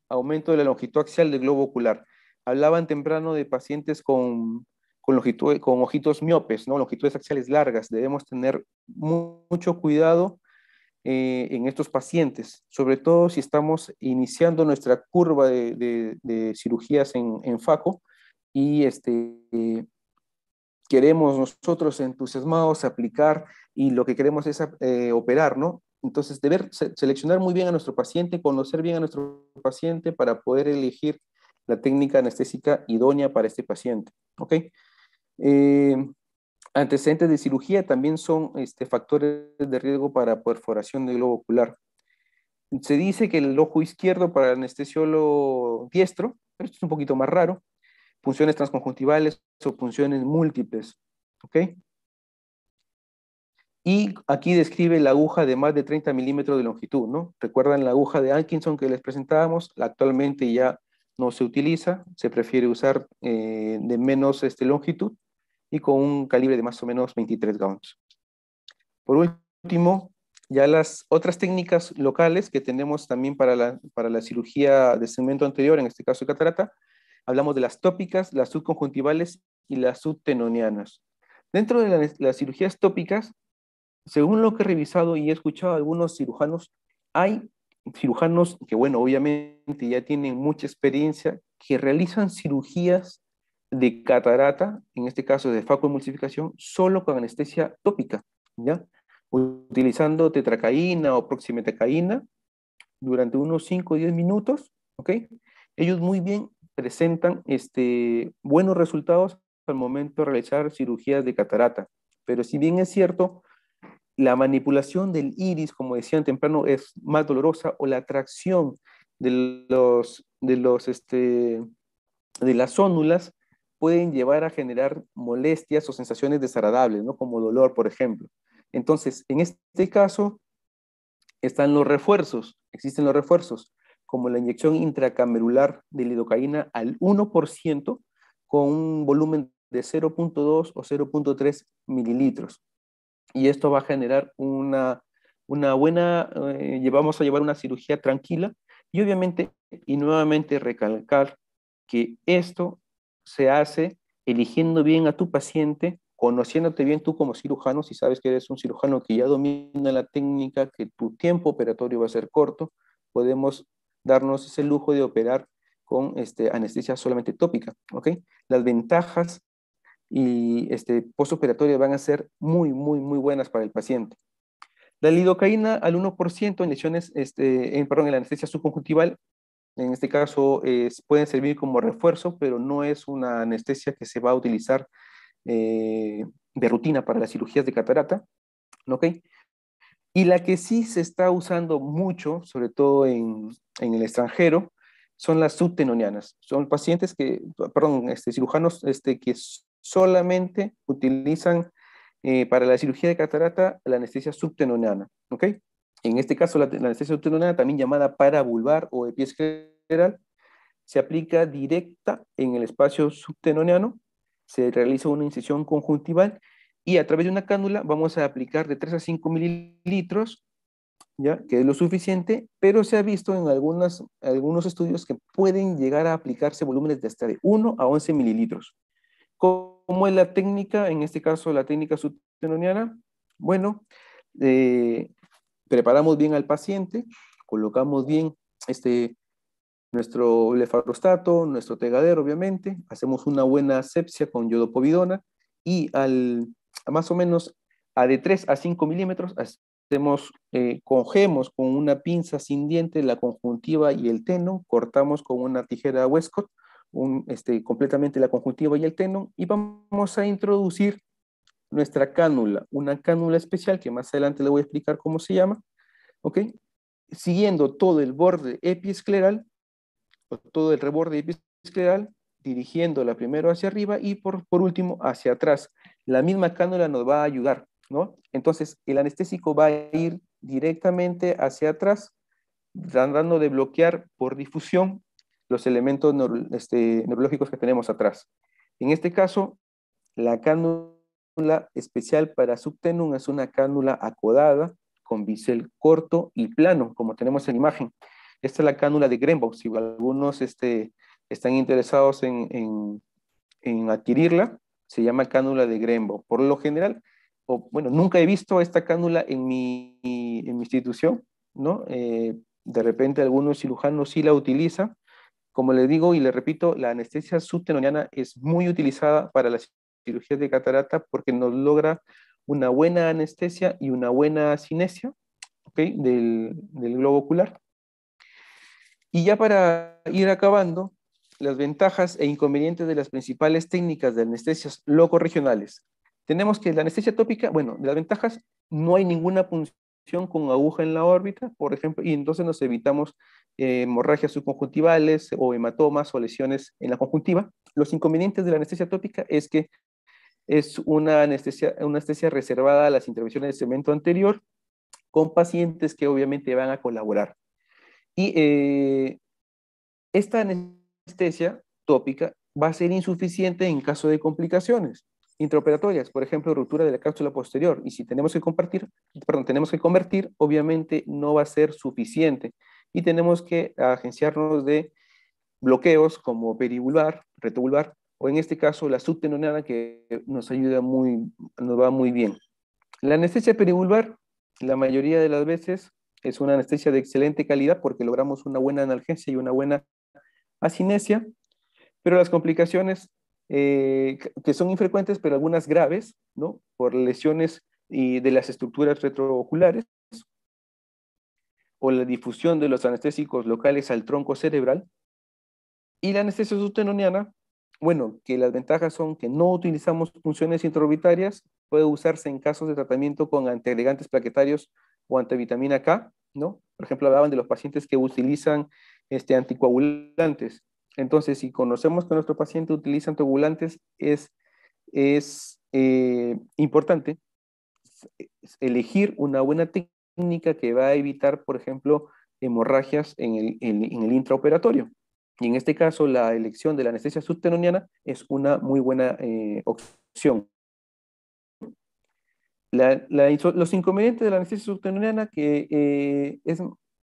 aumento de la longitud axial del globo ocular. Hablaban temprano de pacientes con ojitos miopes, ¿no? Longitudes axiales largas. Debemos tener mucho cuidado en estos pacientes, sobre todo si estamos iniciando nuestra curva de cirugías en FACO, y queremos nosotros entusiasmados aplicar, y lo que queremos es operar, ¿no? Entonces, seleccionar muy bien a nuestro paciente, conocer bien a nuestro paciente para poder elegir la técnica anestésica idónea para este paciente, ¿ok? Antecedentes de cirugía también son factores de riesgo para perforación del globo ocular. Se dice que el ojo izquierdo para el anestesiólogo diestro, pero esto es un poquito más raro, funciones transconjuntivales o funciones múltiples, ¿ok? Y aquí describe la aguja de más de 30 milímetros de longitud, ¿no? ¿Recuerdan la aguja de Atkinson que les presentábamos? Actualmente ya no se utiliza, se prefiere usar de menos longitud y con un calibre de más o menos 23 gauss. Por último, ya las otras técnicas locales que tenemos también para la cirugía de segmento anterior, en este caso de catarata, hablamos de las tópicas, las subconjuntivales y las subtenonianas. Dentro de las cirugías tópicas, según lo que he revisado y he escuchado a algunos cirujanos, hay cirujanos que, bueno, obviamente ya tienen mucha experiencia, que realizan cirugías de catarata, en este caso de facoemulsificación, solo con anestesia tópica, ¿ya? Utilizando tetracaína o proximetacaína durante unos 5 o 10 minutos, ¿ok? Ellos muy bien presentan buenos resultados al momento de realizar cirugías de catarata. Pero si bien es cierto, la manipulación del iris, como decían temprano, es más dolorosa, o la tracción de las zónulas pueden llevar a generar molestias o sensaciones desagradables, ¿no? Como dolor, por ejemplo. Entonces, en este caso, existen los refuerzos, como la inyección intracamerular de lidocaína al 1% con un volumen de 0.2 o 0.3 mililitros. Y esto va a generar una buena, vamos a llevar una cirugía tranquila, y obviamente, y nuevamente recalcar que esto se hace eligiendo bien a tu paciente, conociéndote bien tú como cirujano. Si sabes que eres un cirujano que ya domina la técnica, que tu tiempo operatorio va a ser corto, podemos darnos ese lujo de operar con anestesia solamente tópica, ¿ok? Las ventajas y postoperatorio van a ser muy, muy, muy buenas para el paciente. La lidocaína al 1% en lesiones, en la anestesia subconjuntival, en este caso pueden servir como refuerzo, pero no es una anestesia que se va a utilizar de rutina para las cirugías de catarata, ¿ok? Y la que sí se está usando mucho, sobre todo en el extranjero, son las subtenonianas. Son pacientes cirujanos que solamente utilizan para la cirugía de catarata la anestesia subtenoniana, ¿ok? En este caso, la anestesia subtenoniana, también llamada paravulvar o epiescleral, se aplica directa en el espacio subtenoniano, se realiza una incisión conjuntival, y a través de una cánula vamos a aplicar de 3 a 5 mililitros, ¿ya? Que es lo suficiente, pero se ha visto en algunos estudios que pueden llegar a aplicarse volúmenes de hasta de 1 a 11 mililitros. ¿Cómo es la técnica? En este caso, la técnica subtenoniana. Bueno, preparamos bien al paciente, colocamos bien nuestro blefarostato, nuestro tegadero, obviamente, hacemos una buena asepsia con iodopovidona y más o menos de 3 a 5 milímetros cogemos con una pinza sin diente la conjuntiva y el tendón, cortamos con una tijera Westcott completamente la conjuntiva y el tendón y vamos a introducir nuestra cánula, una cánula especial que más adelante le voy a explicar cómo se llama, ¿ok? Siguiendo todo el borde epiescleral, todo el reborde epiescleral, dirigiéndola primero hacia arriba y por último hacia atrás. La misma cánula nos va a ayudar, ¿no? Entonces, el anestésico va a ir directamente hacia atrás, tratando de bloquear por difusión los elementos neurológicos que tenemos atrás. En este caso, la cánula especial para subtenum es una cánula acodada, con bisel corto y plano, como tenemos en la imagen. Esta es la cánula de Grenbow. Si algunos están interesados en adquirirla, se llama cánula de Grenbow. Por lo general, nunca he visto esta cánula en mi institución, ¿no? De repente algunos cirujanos sí la utilizan. Como le digo y le repito, la anestesia subtenoniana es muy utilizada para las cirugías de catarata porque nos logra una buena anestesia y una buena cinesia, ¿okay? del globo ocular. Y ya para ir acabando, las ventajas e inconvenientes de las principales técnicas de anestesias locorregionales. Tenemos que la anestesia tópica, de las ventajas, no hay ninguna punción con aguja en la órbita, por ejemplo, y entonces nos evitamos hemorragias subconjuntivales o hematomas o lesiones en la conjuntiva. Los inconvenientes de la anestesia tópica es que es una anestesia reservada a las intervenciones de segmento anterior con pacientes que obviamente van a colaborar. Y esta anestesia tópica va a ser insuficiente en caso de complicaciones intraoperatorias, por ejemplo, ruptura de la cápsula posterior. Y si tenemos que convertir, obviamente no va a ser suficiente. Y tenemos que agenciarnos de bloqueos como perivulvar, retovulvar, o en este caso la subtenoniana que nos va muy bien. La anestesia perivulvar, la mayoría de las veces, es una anestesia de excelente calidad porque logramos una buena analgesia y una buena asinesia, pero las complicaciones que son infrecuentes, pero algunas graves, ¿no? Por lesiones de las estructuras retrooculares o la difusión de los anestésicos locales al tronco cerebral. Y la anestesia subtenoniana, que las ventajas son que no utilizamos punciones intraorbitarias, puede usarse en casos de tratamiento con antiagregantes plaquetarios o antivitamina K, ¿no? Por ejemplo, hablaban de los pacientes que utilizan anticoagulantes. Entonces, si conocemos que nuestro paciente utiliza anticoagulantes, es importante elegir una buena técnica que va a evitar, por ejemplo, hemorragias en el intraoperatorio. Y en este caso, la elección de la anestesia subtenoniana es una muy buena opción. Los inconvenientes de la anestesia subtenoniana,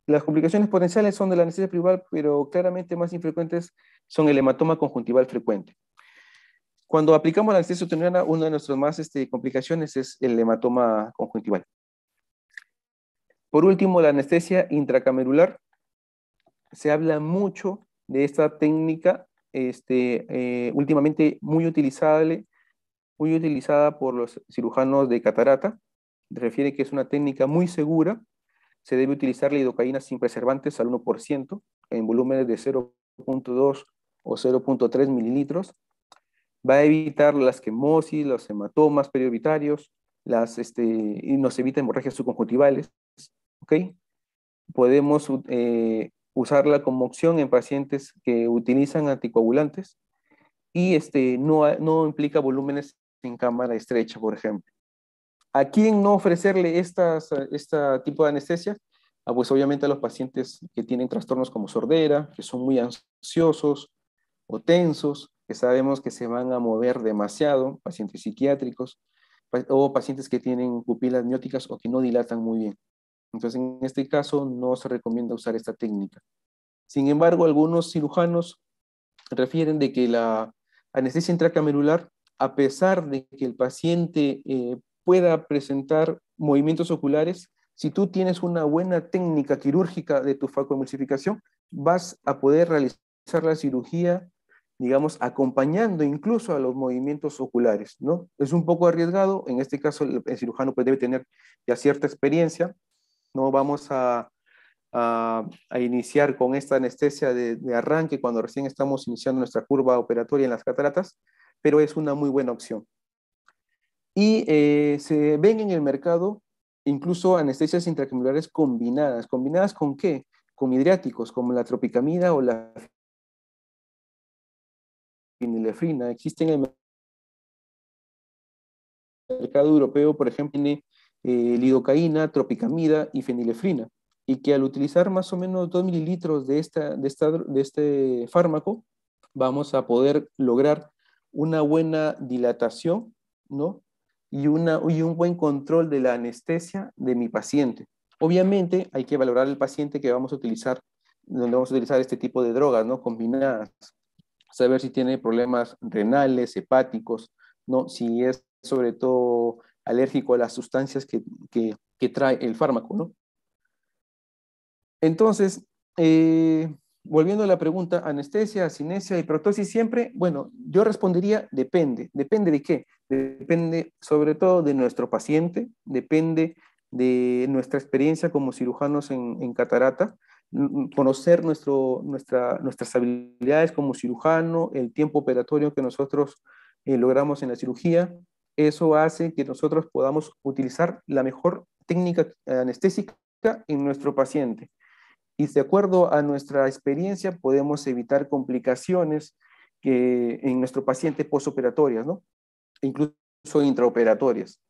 las complicaciones potenciales son de la anestesia perivulvar, pero claramente más infrecuentes son el hematoma conjuntival frecuente. Cuando aplicamos la anestesia subtenoniana, una de nuestras más complicaciones es el hematoma conjuntival. Por último, la anestesia intracamerular. Se habla mucho de esta técnica, últimamente muy utilizada por los cirujanos de catarata. Refiere que es una técnica muy segura. Se debe utilizar la lidocaína sin preservantes al 1% en volúmenes de 0.2 o 0.3 mililitros. Va a evitar la esquemosis, los hematomas periorbitarios, y nos evita hemorragias subconjuntivales. ¿Okay? Podemos usarla como opción en pacientes que utilizan anticoagulantes y no implica volúmenes en cámara estrecha, por ejemplo. ¿A quién no ofrecerle este tipo de anestesia? Pues obviamente a los pacientes que tienen trastornos como sordera, que son muy ansiosos o tensos, que sabemos que se van a mover demasiado, pacientes psiquiátricos, o pacientes que tienen pupilas mióticas o que no dilatan muy bien. Entonces, en este caso, no se recomienda usar esta técnica. Sin embargo, algunos cirujanos refieren de que la anestesia intracamerular, a pesar de que el paciente pueda presentar movimientos oculares, si tú tienes una buena técnica quirúrgica de tu facoemulsificación, vas a poder realizar la cirugía, digamos, acompañando incluso a los movimientos oculares, ¿no? Es un poco arriesgado, en este caso el cirujano pues debe tener ya cierta experiencia, no vamos a iniciar con esta anestesia de arranque cuando recién estamos iniciando nuestra curva operatoria en las cataratas, pero es una muy buena opción. Y se ven en el mercado incluso anestesias intracamurales combinadas. ¿Combinadas con qué? Con midriáticos, como la tropicamida o la fenilefrina. Existen en el mercado europeo, por ejemplo, tiene lidocaína, tropicamida y fenilefrina. Y que al utilizar más o menos 2 mililitros de este fármaco, vamos a poder lograr una buena dilatación, ¿no? Y un buen control de la anestesia de mi paciente. Obviamente hay que valorar el paciente que vamos a utilizar, donde vamos a utilizar este tipo de drogas, ¿no? Combinadas. Saber si tiene problemas renales, hepáticos, ¿no? Si es sobre todo alérgico a las sustancias que trae el fármaco, ¿no? Entonces, volviendo a la pregunta, anestesia, cinesia y protosis siempre, bueno, yo respondería depende. ¿Depende de qué? Depende sobre todo de nuestro paciente, depende de nuestra experiencia como cirujanos en catarata, conocer nuestras habilidades como cirujano, el tiempo operatorio que nosotros logramos en la cirugía. Eso hace que nosotros podamos utilizar la mejor técnica anestésica en nuestro paciente. Y de acuerdo a nuestra experiencia podemos evitar complicaciones en nuestro paciente postoperatorias, ¿no? Incluso intraoperatorias.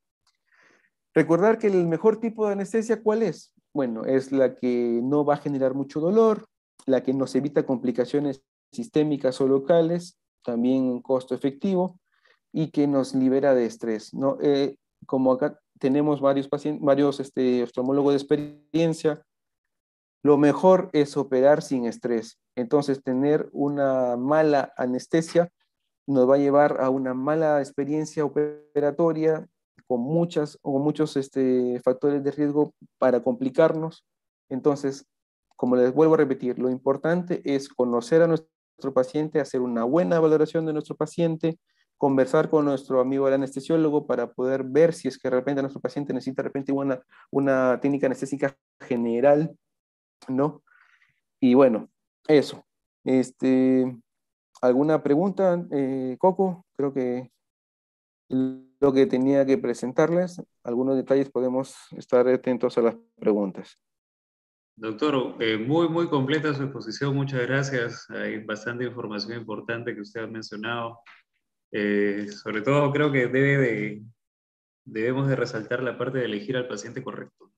Recordar que el mejor tipo de anestesia, ¿cuál es? Bueno, es la que no va a generar mucho dolor, la que nos evita complicaciones sistémicas o locales, también un costo efectivo, y que nos libera de estrés, ¿no? Como acá tenemos varios oftalmólogos de experiencia, lo mejor es operar sin estrés. Entonces, tener una mala anestesia nos va a llevar a una mala experiencia operatoria con muchos factores de riesgo para complicarnos. Entonces, como les vuelvo a repetir, lo importante es conocer a nuestro paciente, hacer una buena valoración de nuestro paciente, conversar con nuestro amigo el anestesiólogo para poder ver si es que de repente nuestro paciente necesita de repente una técnica anestésica general, ¿no? Y bueno, eso. ¿Alguna pregunta, Coco? Creo que lo que tenía que presentarles. Algunos detalles podemos estar atentos a las preguntas. Doctor, muy completa su exposición, muchas gracias. Hay bastante información importante que usted ha mencionado. Sobre todo creo que debemos de resaltar la parte de elegir al paciente correcto.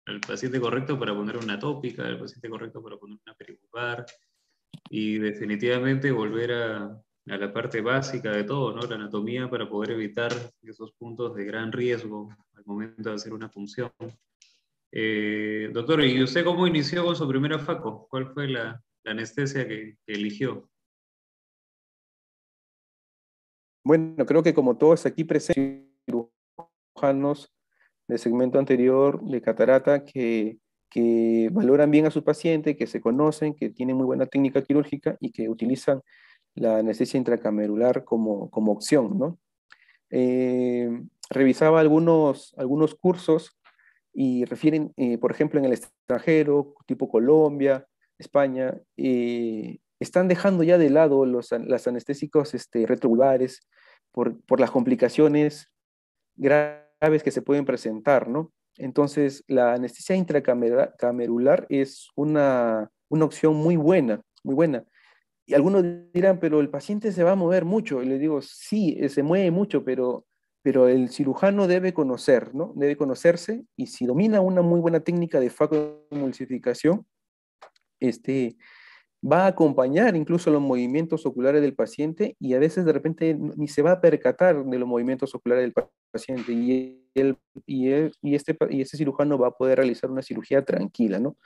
El paciente correcto para poner una tópica, el paciente correcto para poner una peribular, y definitivamente volver a la parte básica de todo, ¿no? La anatomía para poder evitar esos puntos de gran riesgo al momento de hacer una punción. Doctor, ¿y usted cómo inició con su primera FACO? ¿Cuál fue la anestesia que eligió? Bueno, creo que como todos aquí presentes, cirujanos del segmento anterior de catarata que valoran bien a su paciente, que se conocen, que tienen muy buena técnica quirúrgica y que utilizan la anestesia intracamerular como opción, ¿no? Revisaba algunos cursos y refieren, por ejemplo, en el extranjero, tipo Colombia, España, están dejando ya de lado las anestésicos retrovulgares por las complicaciones graves que se pueden presentar, ¿no? Entonces, la anestesia intracamerular es una opción muy buena, muy buena. Y algunos dirán, pero el paciente se va a mover mucho. Y les digo, sí, se mueve mucho, pero el cirujano debe conocer, ¿no? Debe conocerse, y si domina una muy buena técnica de facoemulsificación, va a acompañar incluso los movimientos oculares del paciente y a veces de repente ni se va a percatar de los movimientos oculares del paciente y este cirujano va a poder realizar una cirugía tranquila, ¿no?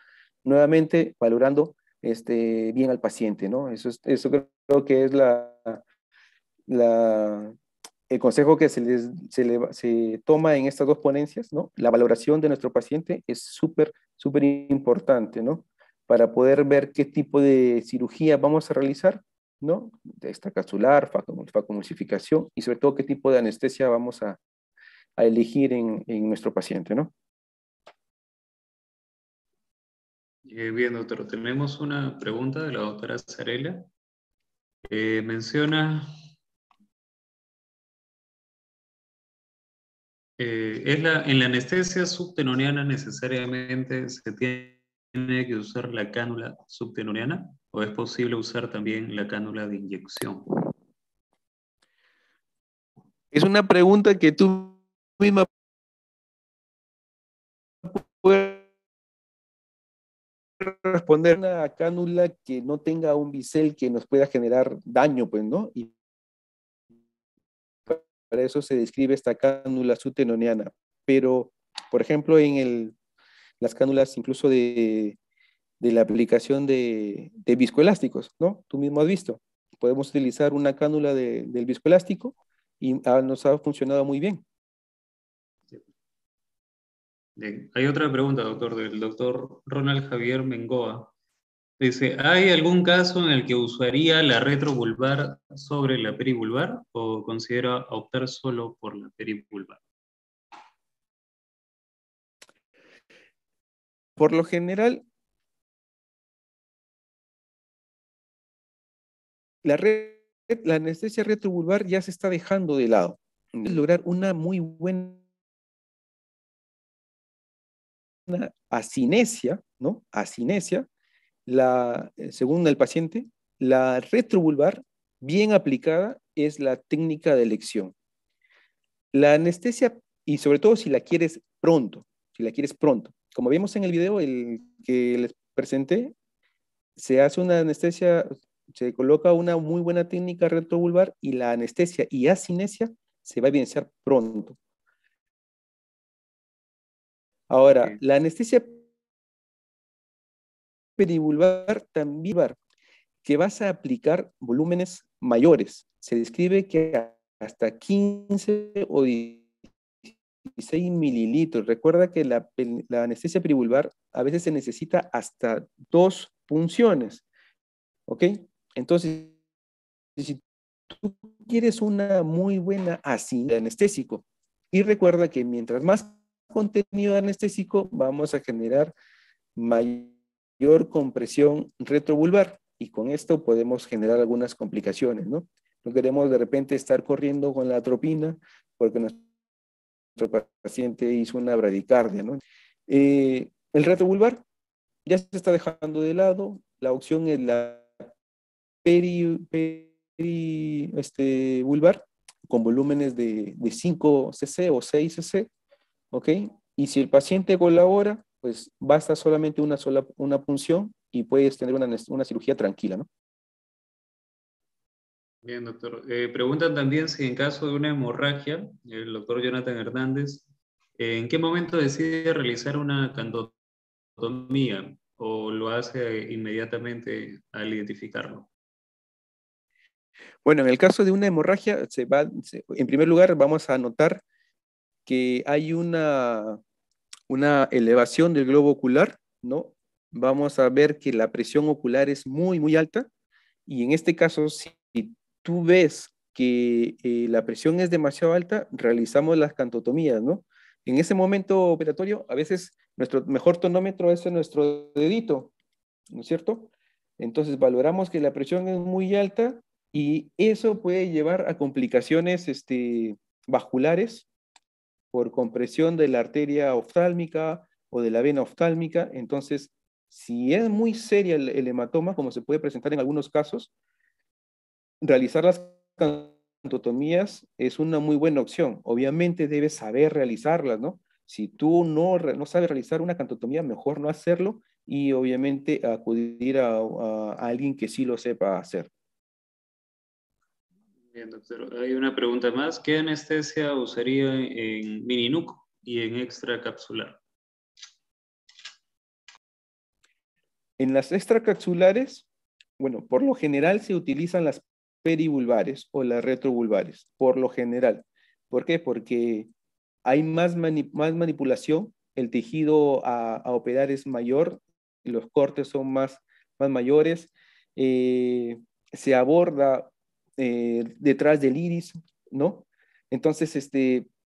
Nuevamente valorando bien al paciente, ¿no? Eso creo que es el consejo que se toma en estas dos ponencias, ¿no? La valoración de nuestro paciente es súper, súper importante, ¿no? Para poder ver qué tipo de cirugía vamos a realizar, ¿no? Extracapsular, facomulsificación y sobre todo qué tipo de anestesia vamos a elegir en nuestro paciente, ¿no? Bien, doctor, tenemos una pregunta de la doctora Zarela. Menciona, en la anestesia subtenoniana necesariamente se tiene que usar la cánula subtenoniana o es posible usar también la cánula de inyección. Es una pregunta que tú misma puedes responder. Una cánula que no tenga un bisel que nos pueda generar daño, pues, ¿no? Y para eso se describe esta cánula subtenoniana. Pero, por ejemplo, las cánulas incluso de la aplicación de viscoelásticos, ¿no? Tú mismo has visto. Podemos utilizar una cánula del viscoelástico y nos ha funcionado muy bien. Bien. Hay otra pregunta, doctor, del doctor Ronald Javier Mengoa. Dice, ¿hay algún caso en el que usaría la retrovulvar sobre la perivulvar o considera optar solo por la perivulvar? Por lo general, la anestesia retrovulvar ya se está dejando de lado. Lograr una muy buena asinesia, ¿no? Asinesia, según el paciente, la retrovulvar bien aplicada es la técnica de elección. La anestesia, y sobre todo si la quieres pronto, como vimos en el video el que les presenté, se hace una anestesia, se coloca una muy buena técnica retrovulvar y la anestesia y asinesia se va a evidenciar pronto. Ahora, la anestesia perivulvar también que vas a aplicar volúmenes mayores. Se describe que hasta 15 o 16 mililitros. Recuerda que la anestesia perivulvar a veces se necesita hasta 2 punciones. ¿Ok? Entonces, si tú quieres una muy buena asinesia de anestésico, y recuerda que mientras más contenido anestésico, vamos a generar mayor compresión retrovulvar y con esto podemos generar algunas complicaciones, ¿no? No queremos de repente estar corriendo con la atropina porque nuestro paciente hizo una bradicardia, ¿no? El retrovulvar ya se está dejando de lado, la opción es la vulvar con volúmenes de 5 cc o 6 cc, ¿ok? Y si el paciente colabora, pues basta solamente una punción y puedes tener una cirugía tranquila, ¿no? Bien, doctor. Preguntan también si en caso de una hemorragia, el doctor Jonathan Hernández, ¿en qué momento decide realizar una cantotomía o lo hace inmediatamente al identificarlo? Bueno, en el caso de una hemorragia, en primer lugar vamos a notar que hay una elevación del globo ocular, ¿no? Vamos a ver que la presión ocular es muy, muy alta y en este caso, si tú ves que la presión es demasiado alta, realizamos las cantotomías, ¿no? En ese momento operatorio, a veces nuestro mejor tonómetro es nuestro dedito, ¿no es cierto? Entonces valoramos que la presión es muy alta y eso puede llevar a complicaciones vasculares por compresión de la arteria oftálmica o de la vena oftálmica. Entonces, si es muy seria el hematoma, como se puede presentar en algunos casos, realizar las cantotomías es una muy buena opción. Obviamente debes saber realizarlas, ¿no? Si tú no sabes realizar una cantotomía, mejor no hacerlo y obviamente acudir a alguien que sí lo sepa hacer. Bien, doctor. Hay una pregunta más. ¿Qué anestesia usaría en mini-NUC y en extracapsular? En las extracapsulares, bueno, por lo general se utilizan las perivulvares o las retrovulvares, por lo general. ¿Por qué? Porque hay más manipulación, el tejido a operar es mayor, los cortes son más mayores, se aborda detrás del iris, ¿no? Entonces,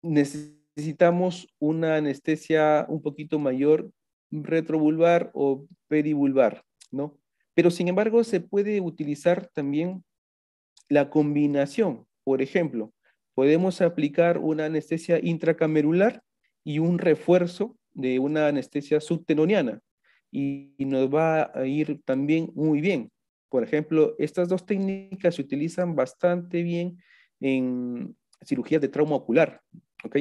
necesitamos una anestesia un poquito mayor, retrovulvar o perivulvar, ¿no? Pero sin embargo, se puede utilizar también la combinación. Por ejemplo, podemos aplicar una anestesia intracamerular y un refuerzo de una anestesia subtenoniana y nos va a ir también muy bien. Por ejemplo, estas dos técnicas se utilizan bastante bien en cirugías de trauma ocular, ¿ok?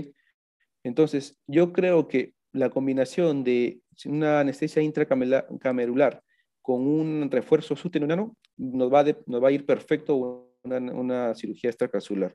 Entonces, yo creo que la combinación de una anestesia intracamerular con un refuerzo subtenoniano nos va a ir perfecto una cirugía extracapsular.